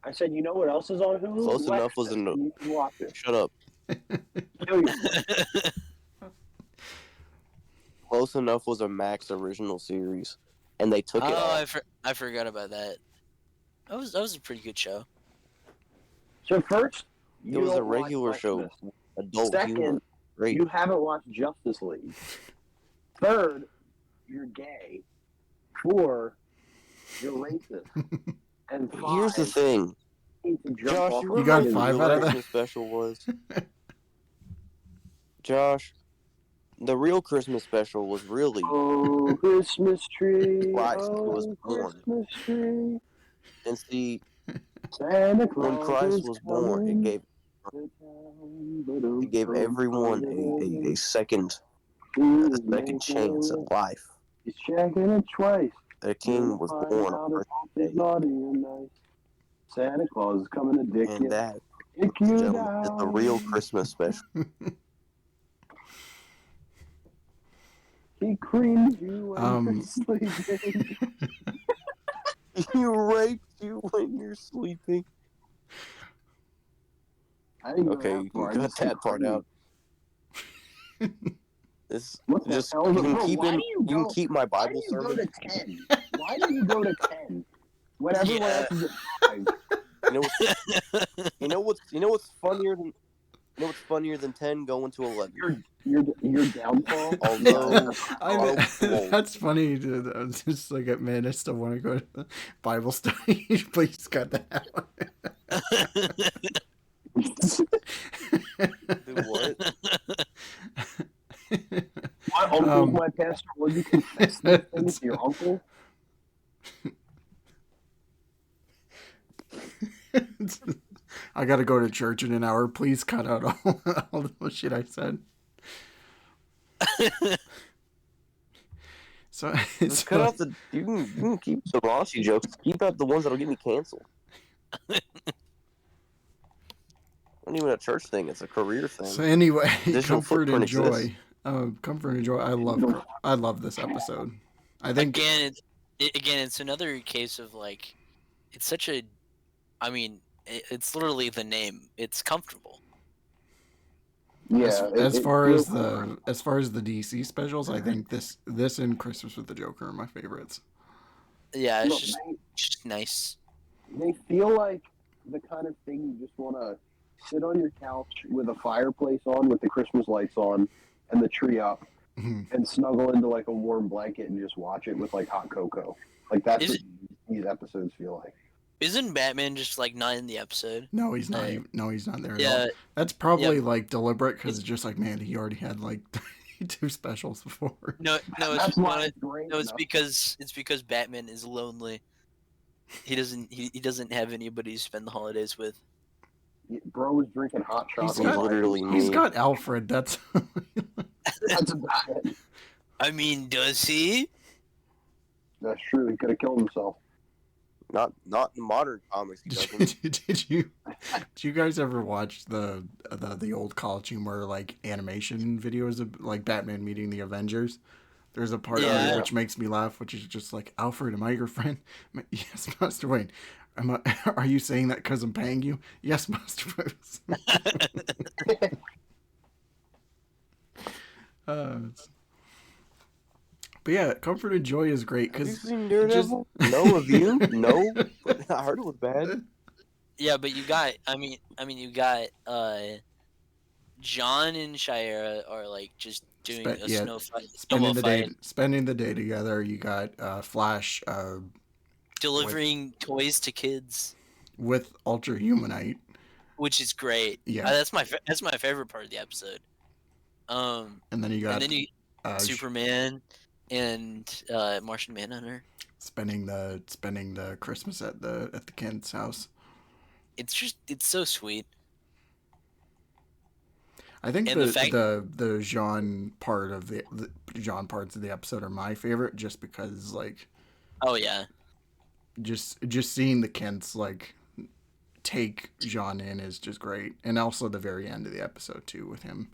I said, you know what else is on Hulu? Close enough was Lexus. a- You can watch it. Shut up. Kill yourself. Close enough was a Max original series, and they took it Oh, off. I forgot about that. That was a pretty good show. So first, It you was a don't watch regular show. Lexus. Adult Second, humor. Great. you haven't watched Justice League. Third, you're gay. Four, you're racist. And five, Here's the thing, you need to jump Josh. off You a You got bridge. five remember out the of that? Christmas special was? Josh, the real Christmas special was really, Oh, Christmas tree. Christ oh, was born. Christmas tree. and see, Santa Claus when Christ is was born, coming it gave everyone a second chance at life. He's checking it twice. The king was Find born out on if birthday, he's naughty or nice. Santa Claus is coming to dick you. and that, Dick you gentlemen, is the real down. Christmas special. He creams you when Um, you're sleeping. He raped you when you're sleeping. I didn't go Okay, that you far. I can cut just said that part cream. out. This What the just hell? you can Bro, keep why in. do You can keep my why do Bible you go sermon. to 10? Why do you go to 10? When everyone Yeah. else is at 5. You know what's funnier than 10 going to 11. Your downfall? Although That's funny. Dude. I was just like, man, I still want to go to the Bible study. Please cut that out. Do what? My uncle's my pastor. Would you confess these things to your uncle? I gotta go to church in an hour. Please cut out all the shit I said. Just cut out the. You can keep the raunchy jokes. Keep out the ones that'll get me canceled. Not even a church thing. It's a career thing. So anyway, Digital comfort and footprint joy. exists. Comfort and joy. I love this episode. I think it's another case of like, it's such a, I mean, it's literally the name. It's comfortable. Yeah. as far as the DC specials, I think this and Christmas with the Joker are my favorites. Yeah, Look, it's just nice. they feel like the kind of thing you just want to sit on your couch with a fireplace on, with the Christmas lights on, and the tree up, and snuggle into like a warm blanket and just watch it with like hot cocoa. Like that's what these episodes feel like. Isn't Batman just like not in the episode? No, he's not. He's not there at Yeah. all. That's probably like deliberate because it's just like, man, he already had like 2 specials before. No, That's why it's great. it's because Batman is lonely. He doesn't have anybody to spend the holidays with. Bro was drinking hot He's chocolate. literally He's me. got Alfred. That's That's about it. I mean, does he? That's true. He could have killed himself. Not in modern comics. He doesn't. Did you guys ever watch the old College Humor like animation videos of like Batman meeting the Avengers? There's a part which makes me laugh, which is just like, Alfred, am I your friend? Yes, Master Wayne. Are you saying that because I'm paying you? Yes, Master Bruce. But yeah, Comfort and Joy is great Have you because seen Daredevil? No, have you? No, I heard it was bad. Yeah, but you got. I mean, you got. John and Shira are like just doing a snowball fight. Spending the day together. You got Flash delivering toys to kids with Ultra Humanite, which is great. Yeah, that's my favorite part of the episode. And then you got Superman and Martian Manhunter spending the Christmas at the Kent's house. It's so sweet. I think the Jean part of the Jean parts of the episode are my favorite, just because like, oh yeah, just seeing the Kents like take Jean in is just great, and also the very end of the episode too with him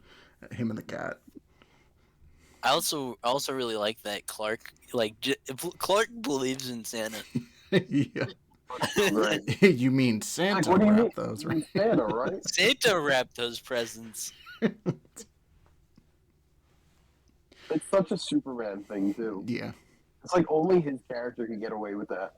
and the cat. I also really like that Clark believes in Santa. Yeah. Right. You mean Santa wrapped those, right? Santa, right? Santa wrapped those presents. It's such a Superman thing too. Yeah. It's like only his character could get away with that.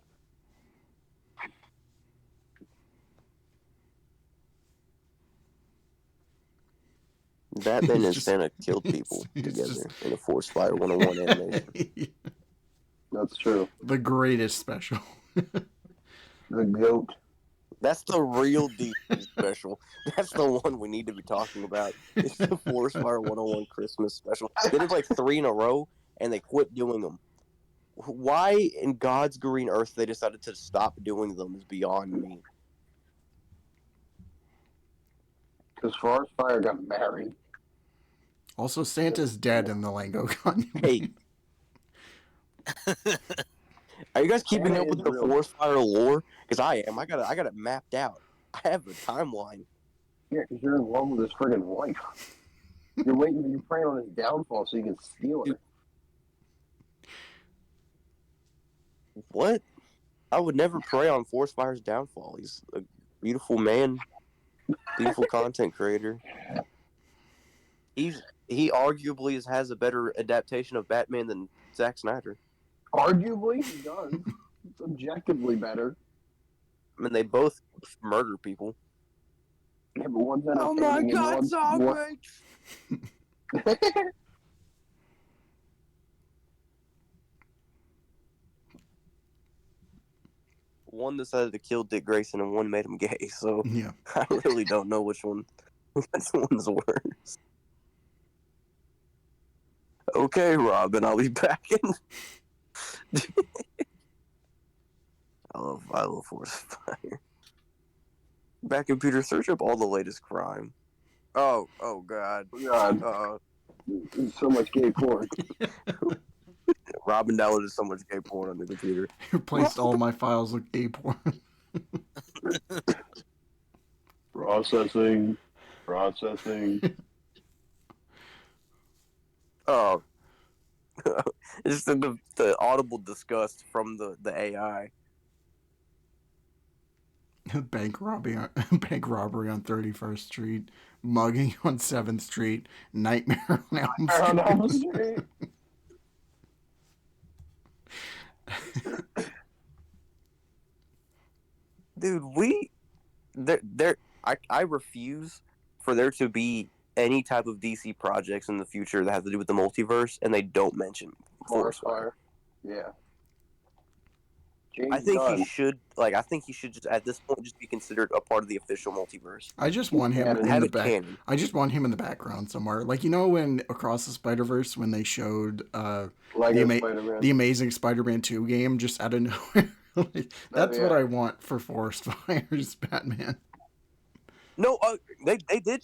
Batman and Santa killed people together in a Force Fire 101 animation. That's true. The greatest special. The goat. That's the real DC special. That's the one we need to be talking about. It's the Force Fire 101 Christmas special. They did like 3 in a row, and they quit doing them. Why in God's green earth they decided to stop doing them is beyond me. Because Forest Fire got married. Also, Santa's dead in the Lango Con. Hey. Are you guys keeping up with the Forest Fire lore? Because I am. I got it mapped out. I have a timeline. Yeah, because you're in love with his friggin' wife. You're praying on his downfall so you can steal it. What? I would never prey on Forest Fire's downfall. He's a beautiful man, beautiful content creator. He's he arguably has a better adaptation of Batman than Zack Snyder. Arguably, he does. It's objectively better. I mean, they both murder people. Yeah, but one's Oh entertaining and One decided to kill Dick Grayson and one made him gay, so Yeah. I really don't know which one's worse. Okay, Robin, I'll be back in. I love Force Fire. Back computer, search up all the latest crime. Oh God. God, there's so much gay porn. Robin downloaded so much gay porn on the computer. Replaced all my files with gay porn. Processing. Oh. Just the audible disgust from the AI. Bank robbery on 31st Street, mugging on 7th Street, nightmare on Elm On Elm Street. Street. Dude, I refuse for there to be any type of DC projects in the future that have to do with the multiverse, and they don't mention Force Fire. Yeah. I think he should just at this point just be considered a part of the official multiverse. I just want him in Have the it back. canon. I just want him in the background somewhere. Like, you know, when Across the Spider-Verse, when they showed Lego the Spider-Man. the Amazing Spider-Man 2 game just out of nowhere. Like, that's what I want for Forest Fire's Batman. No, they did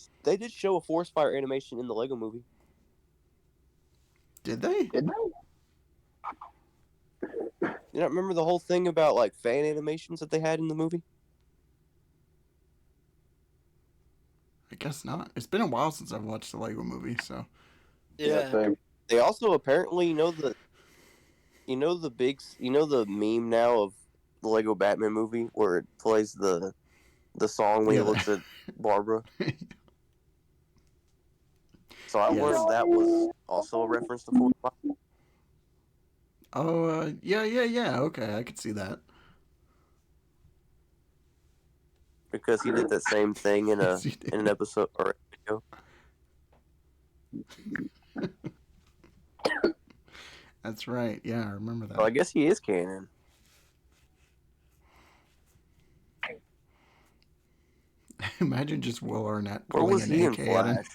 show a Force Fire animation in the Lego movie. Did they? Did they? You don't remember the whole thing about like fan animations that they had in the movie? I guess not. It's been a while since I've watched the Lego movie, so. Yeah. Same. They also apparently the meme now of the Lego Batman movie where it plays the song when Yeah. he looks at Barbara. So I Yes. learned that was also a reference to Force Fire. Oh, yeah. Okay, I could see that. Because he did that same thing in Yes, he did. an episode or a video. That's right. Yeah, I remember that. So I guess he is canon. Imagine just Will Arnett Where pulling was an he in AK at him. Flash?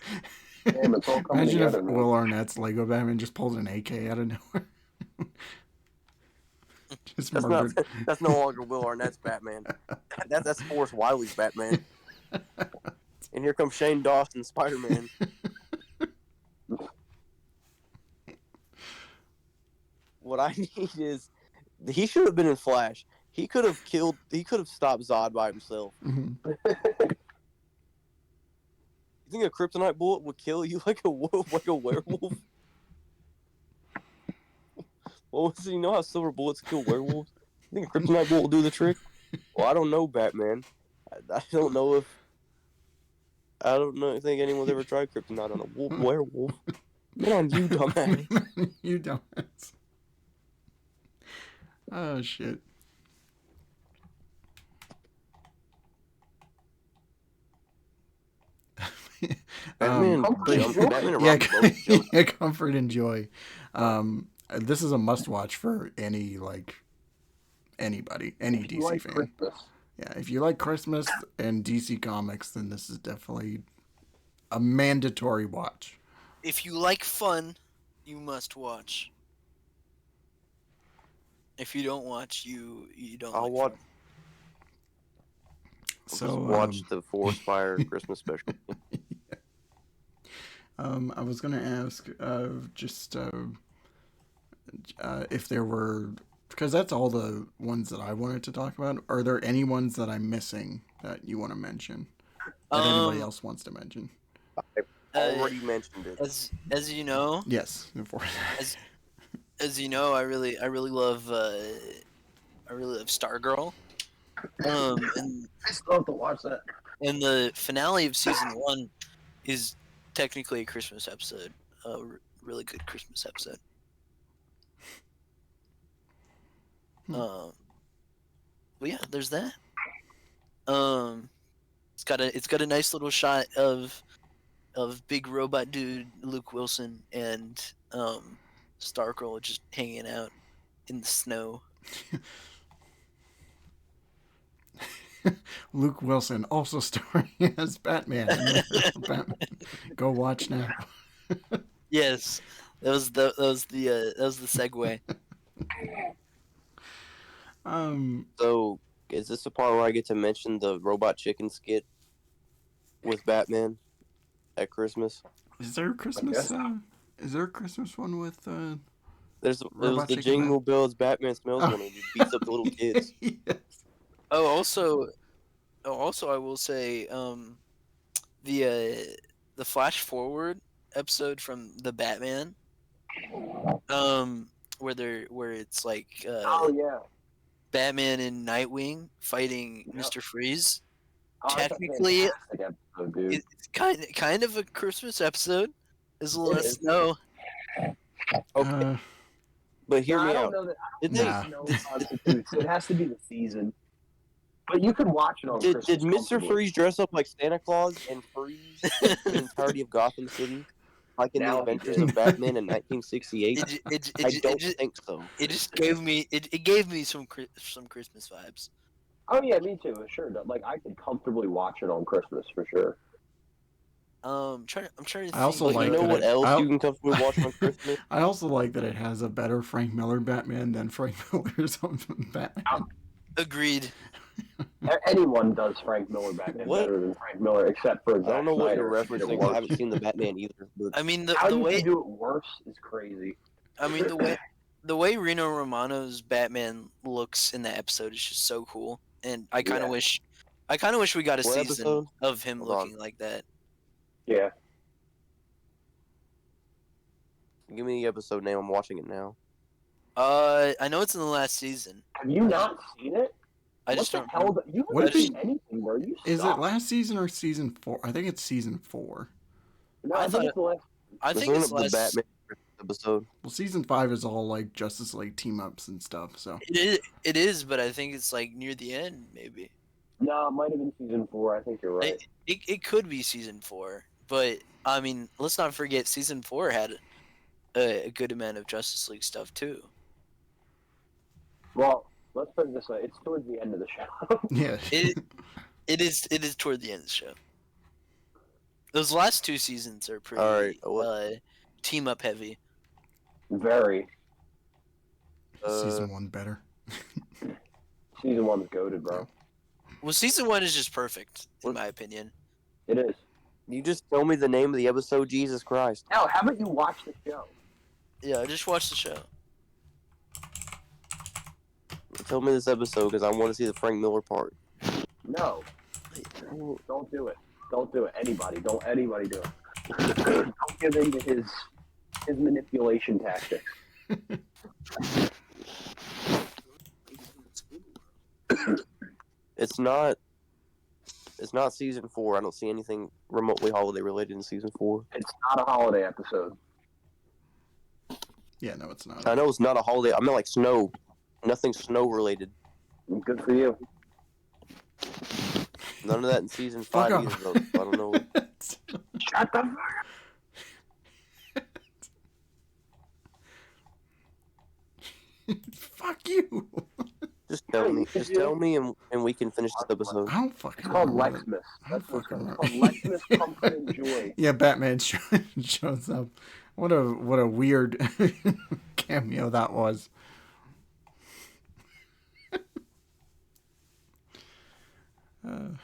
Damn, it's all coming Imagine if together, man. Will Arnett's Lego Batman just pulled an AK out of nowhere. Just murdered. That's no longer Will Arnett's Batman. That's Forrest Wiley's Batman. And here comes Shane Dawson, Spider-Man. What I need is he should have been in Flash. He could have stopped Zod by himself. Mhm. You think a kryptonite bullet would kill you like a werewolf? Well, you know how silver bullets kill werewolves? You think a kryptonite bullet will do the trick? Well, I don't know, Batman. I don't know. I think anyone's ever tried kryptonite on a werewolf. Get on you, dumbass. You dumbass. Oh, shit. Batman, Batman and yeah, Robin both jump. yeah, comfort and joy. This is a must-watch for anybody, any If you DC like fan. Christmas. Yeah, if you like Christmas and DC Comics, then this is definitely a mandatory watch. If you like fun, you must watch. If you don't watch, you don't. I'll like watch. fun. So Just watch the Forest Fire Christmas special. I was gonna ask, if there were, because that's all the ones that I wanted to talk about. Are there any ones that I'm missing that you want to mention? That anybody else wants to mention? Already mentioned it. As you know, Yes. as you know, I really love Stargirl. And I still have to watch that. the finale of season 1 is technically a Christmas episode. really good Christmas episode. Hmm. But yeah, there's that. It's got a nice little shot of big robot dude Luke Wilson and Stargirl just hanging out in the snow. Luke Wilson also starring as Batman. In the original Batman. Go watch now. Yes, that was the segue. So, is this the part where I get to mention the Robot Chicken skit with Batman at Christmas? Is there a Christmas? Is there a Christmas one with? It was Robot the Chicken Jingle Bells Batman Smells one, and he beats up the little kids. Yes. Oh, also, I will say, the flash forward episode from the Batman, where it's like Oh yeah. Batman and Nightwing fighting Yep. Mr. Freeze. Oh, that's a Technically, fantastic episode, dude. It's kind of a Christmas episode. There's a little It is. snow. Okay, but hear No, me I don't out. know that. Did, Nah. No constitutes. It has to be the season. But you can watch it on did Christmas. Mr. comfortably. Freeze dress up like Santa Claus and freeze the entirety of Gotham City, like in Now the he Adventures did. of Batman in 1968? I don't think so. It just gave me it gave me some Christmas vibes. Oh yeah, me too. Sure. Like I could comfortably watch it on Christmas for sure. I'm trying to think. I also But like you know that what it- else I'll- you can comfortably watch on Christmas? I also like that it has a better Frank Miller Batman than Frank Miller's own Batman. Agreed. Anyone does Frank Miller Batman What? better than Frank Miller, except for I don't know what you're Zack Snyder. referencing. I haven't seen the Batman either. But I mean How the you way can do it worse is crazy. the way Reno Romano's Batman looks in that episode is just so cool, and I kind of Yeah. wish we got a What season episode? of him Hold on. looking like that. Yeah. give me the episode name. I'm watching it now. I know it's in the last season. Have you not seen it? I What just the don't. hell? You What haven't is seen anything, bro. You Is it suck. last season or season 4? I think it's season 4. No, I I thought think it's the last. I This think one it's of the last. Batman episode. Well, season 5 is all like Justice League team ups and stuff. So It is, but I think it's like near the end, maybe. No, it might have been season 4. I think you're right. It could be season 4, but I mean, let's not forget season 4 had a good amount of Justice League stuff too. Well, let's put it this way: it's towards the end of the show. yeah, It is toward the end of the show. Those last 2 seasons are pretty Alright, team up heavy. Very. season 1 better. Season 1's goated, bro. Well, season 1 is just perfect in What- my opinion. It is. You just tell me the name of the episode. Jesus Christ! Now, haven't you watched the show? Yeah, I just watched the show. Tell me this episode because I want to see the Frank Miller part. No. Don't do it. Don't do it. Anybody. Don't anybody do it. Don't give in to his manipulation tactics. It's not season 4. I don't see anything remotely holiday related in season 4. It's not a holiday episode. Yeah, no, it's not. I know it's not a holiday. I mean like snow. Nothing snow related. Good for you. None of that in season Fuck 5 off. either. Though. I don't know. Shut the fuck Fuck you. Just tell me, and we can finish this episode. I don't fucking It's called remember Lexmas. I That's don't what it's fucking called. remember. Lexmas, comfort, and joy. Yeah, Batman shows up. What a weird cameo that was. I'm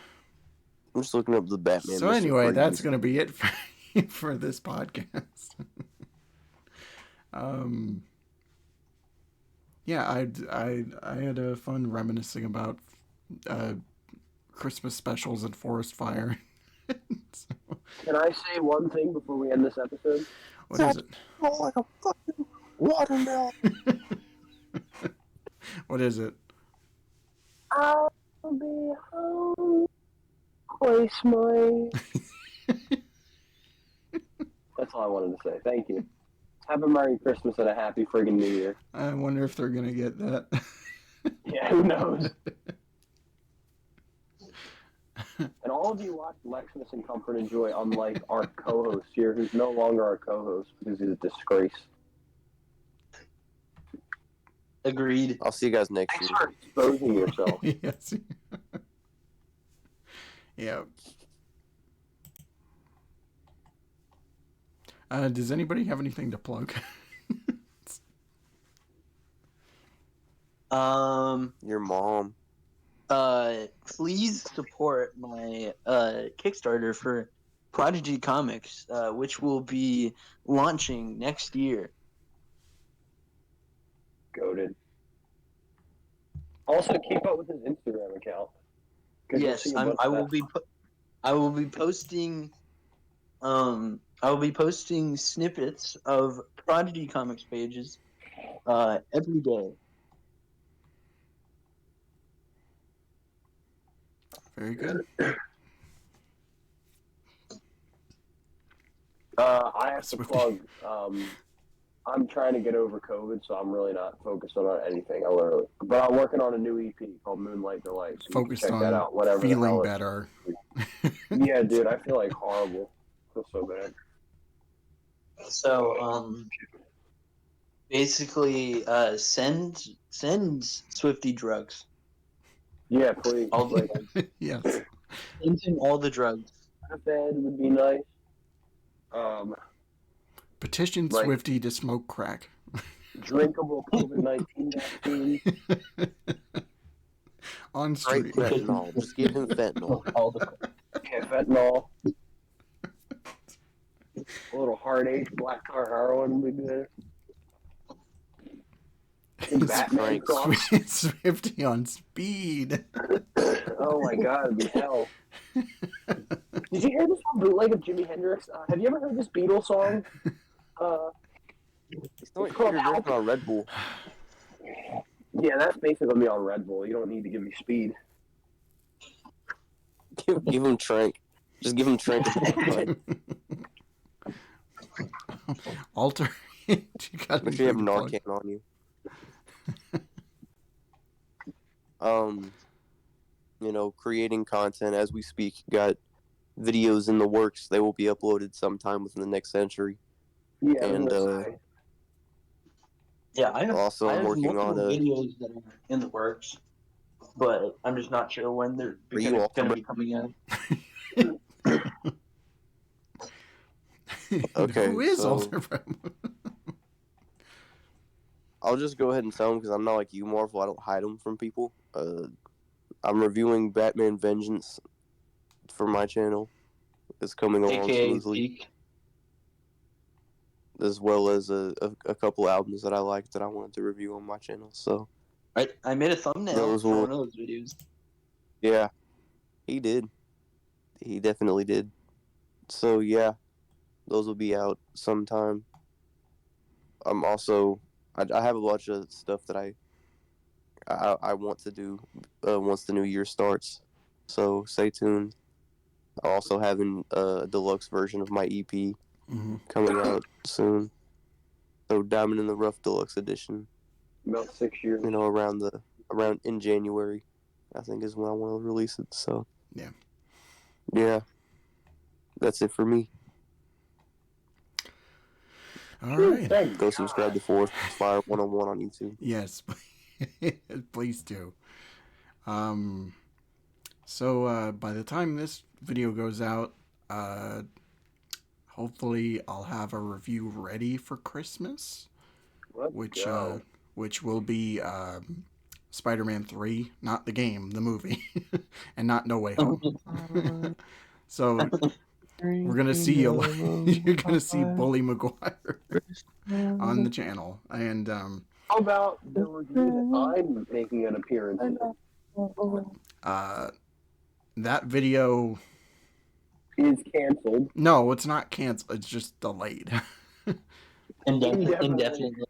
just looking up the Batman. So Mr. anyway, Freeze. that's gonna be it for this podcast. Yeah, I had a fun reminiscing about Christmas specials and Forest Fire. So, Can I say one thing before we end this episode? what is it? Oh, like a fucking watermelon. What is it? I'll be home Christmas. That's all I wanted to say. Thank you. Have a Merry Christmas and a Happy friggin' New Year. I wonder if they're gonna get that. Yeah, who knows? And all of you watch Lexmas and Comfort and Joy, unlike our co-host here, who's no longer our co-host because he's a disgrace. Agreed. I'll see you guys next Thanks year. for exposing yourself. Yes. Yeah. Does anybody have anything to plug? Your mom. Please support my Kickstarter for Prodigy Comics, which will be launching next year. Goated. Also, keep up with his Instagram account. 'Cause you'll Yes, see a bunch I of will that. be. I will be posting. I will be posting snippets of Prodigy Comics pages, every day. Very good. I have to Swifty. plug. I'm trying to get over COVID, so I'm really not focused on anything. But I'm working on a new EP called Moonlight Delight. So you can Focused check on that out. Whatever the feeling hell it's- better. Yeah, dude, I feel like horrible. I feel so bad. So, basically, send Swifty drugs. Yeah, please. All the Like, Yes. send him all the drugs. Fed would be nice. Petition Like- Swifty to smoke crack. Drinkable COVID-19 vaccine. On Straight street. fentanyl. Just give him fentanyl. All the Yeah, fentanyl. A little heartache, black tar heroin would be good. Batman Frank. cross. Swifty on speed. Oh my god, it'd be hell. Did you hear this one bootleg of Jimi Hendrix? Have you ever heard this Beatles song? He's throwing you're drinking on Red Bull. Yeah, that's basically me on Red Bull. You don't need to give me speed. Give him Trank. Just give him Trank. Alter. You gotta Make sure you have do the plug. Narcan on you. Creating content as we speak. Got videos in the works. They will be uploaded sometime within the next century. Yeah, And, Yeah, I have. Also, I I'm have working on multiple a. videos that are in the works, but I'm just not sure when they're Are you going to all- be coming out. Okay, Who is so- Alter Bradley? I'll just go ahead and tell them because I'm not like you, Marvel. I don't hide them from people. I'm reviewing Batman Vengeance for my channel. It's coming along AKA smoothly, Peak. as well as a couple albums that I liked that I wanted to review on my channel. So I made a thumbnail Those for will- one of those videos. yeah, he did. He definitely did. So yeah, those will be out sometime. I'm also I have a bunch of stuff that I want to do once the new year starts. So stay tuned. I'm also having a deluxe version of my EP Mhm. coming out soon. So Diamond in the Rough Deluxe Edition. about 6 years. Around in January, I think is when I want to release it. So yeah, that's it for me. All right. Thank Go God. subscribe to Forest Fire 101 on YouTube. Yes, please do. So by the time this video goes out, hopefully I'll have a review ready for Christmas, Let's which go. will be Spider-Man 3, not the game, the movie, and not No Way Home. So we're gonna see you're gonna see Bully Maguire on the channel, and How about the review that I'm making an appearance in? that video. Is canceled. No, it's not canceled. It's just delayed. Indefinitely.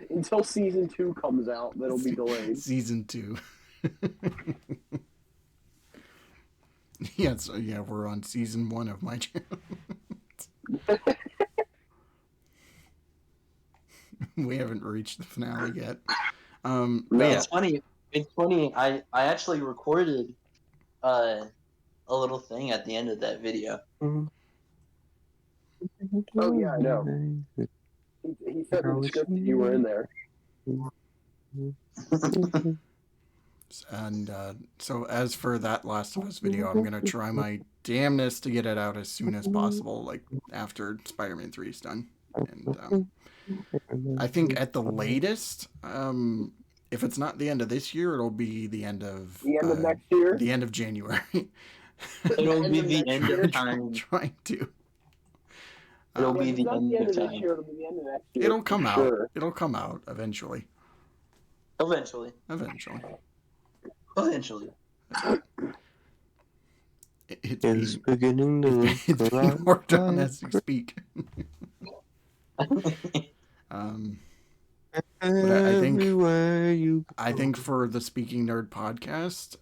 Until season 2 comes out, that'll be delayed. Season 2. Yeah, so yeah, we're on season 1 of my channel. we haven't reached the finale yet. But No. yeah, It's funny. It's funny. I actually recorded a little thing at the end of that video. Oh yeah, I know. He said in the script that you were in there. and so as for that Last of Us video, I'm gonna try my damnedest to get it out as soon as possible, like after Spider-Man 3 is done. And I think at the latest, if it's not the end of this year, it'll be the end of The end of next year. the end of January. It'll be the next end year. of time. Trying to. It'll If be it's the not end the end of of this time. year, it'll be the end of next year. It'll come for out. Sure. It'll come out eventually. Eventually. Eventually. Eventually. It's It's being, beginning to it's being look worked on like as we speak. But I think everywhere you I think for the Speaking Nerd podcast,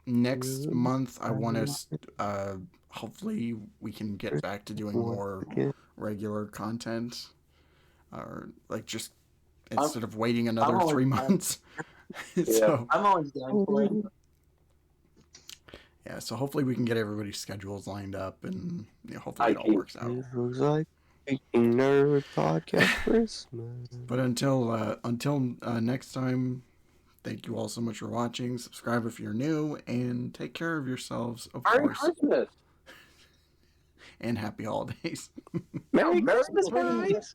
next month I want to hopefully we can get back to doing more regular content, or like just instead of waiting another always 3 down. months. So I'm always down for it. yeah, so hopefully we can get everybody's schedules lined up, and hopefully it all IT. works out. It looks like Speaking Nerd Podcast Christmas. But until next time, thank you all so much for watching. Subscribe if you're new, and take care of yourselves, of Merry course. Christmas. And happy holidays. Merry Christmas, Christmas. guys.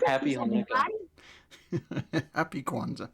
Happy Hanukkah. Happy Kwanzaa.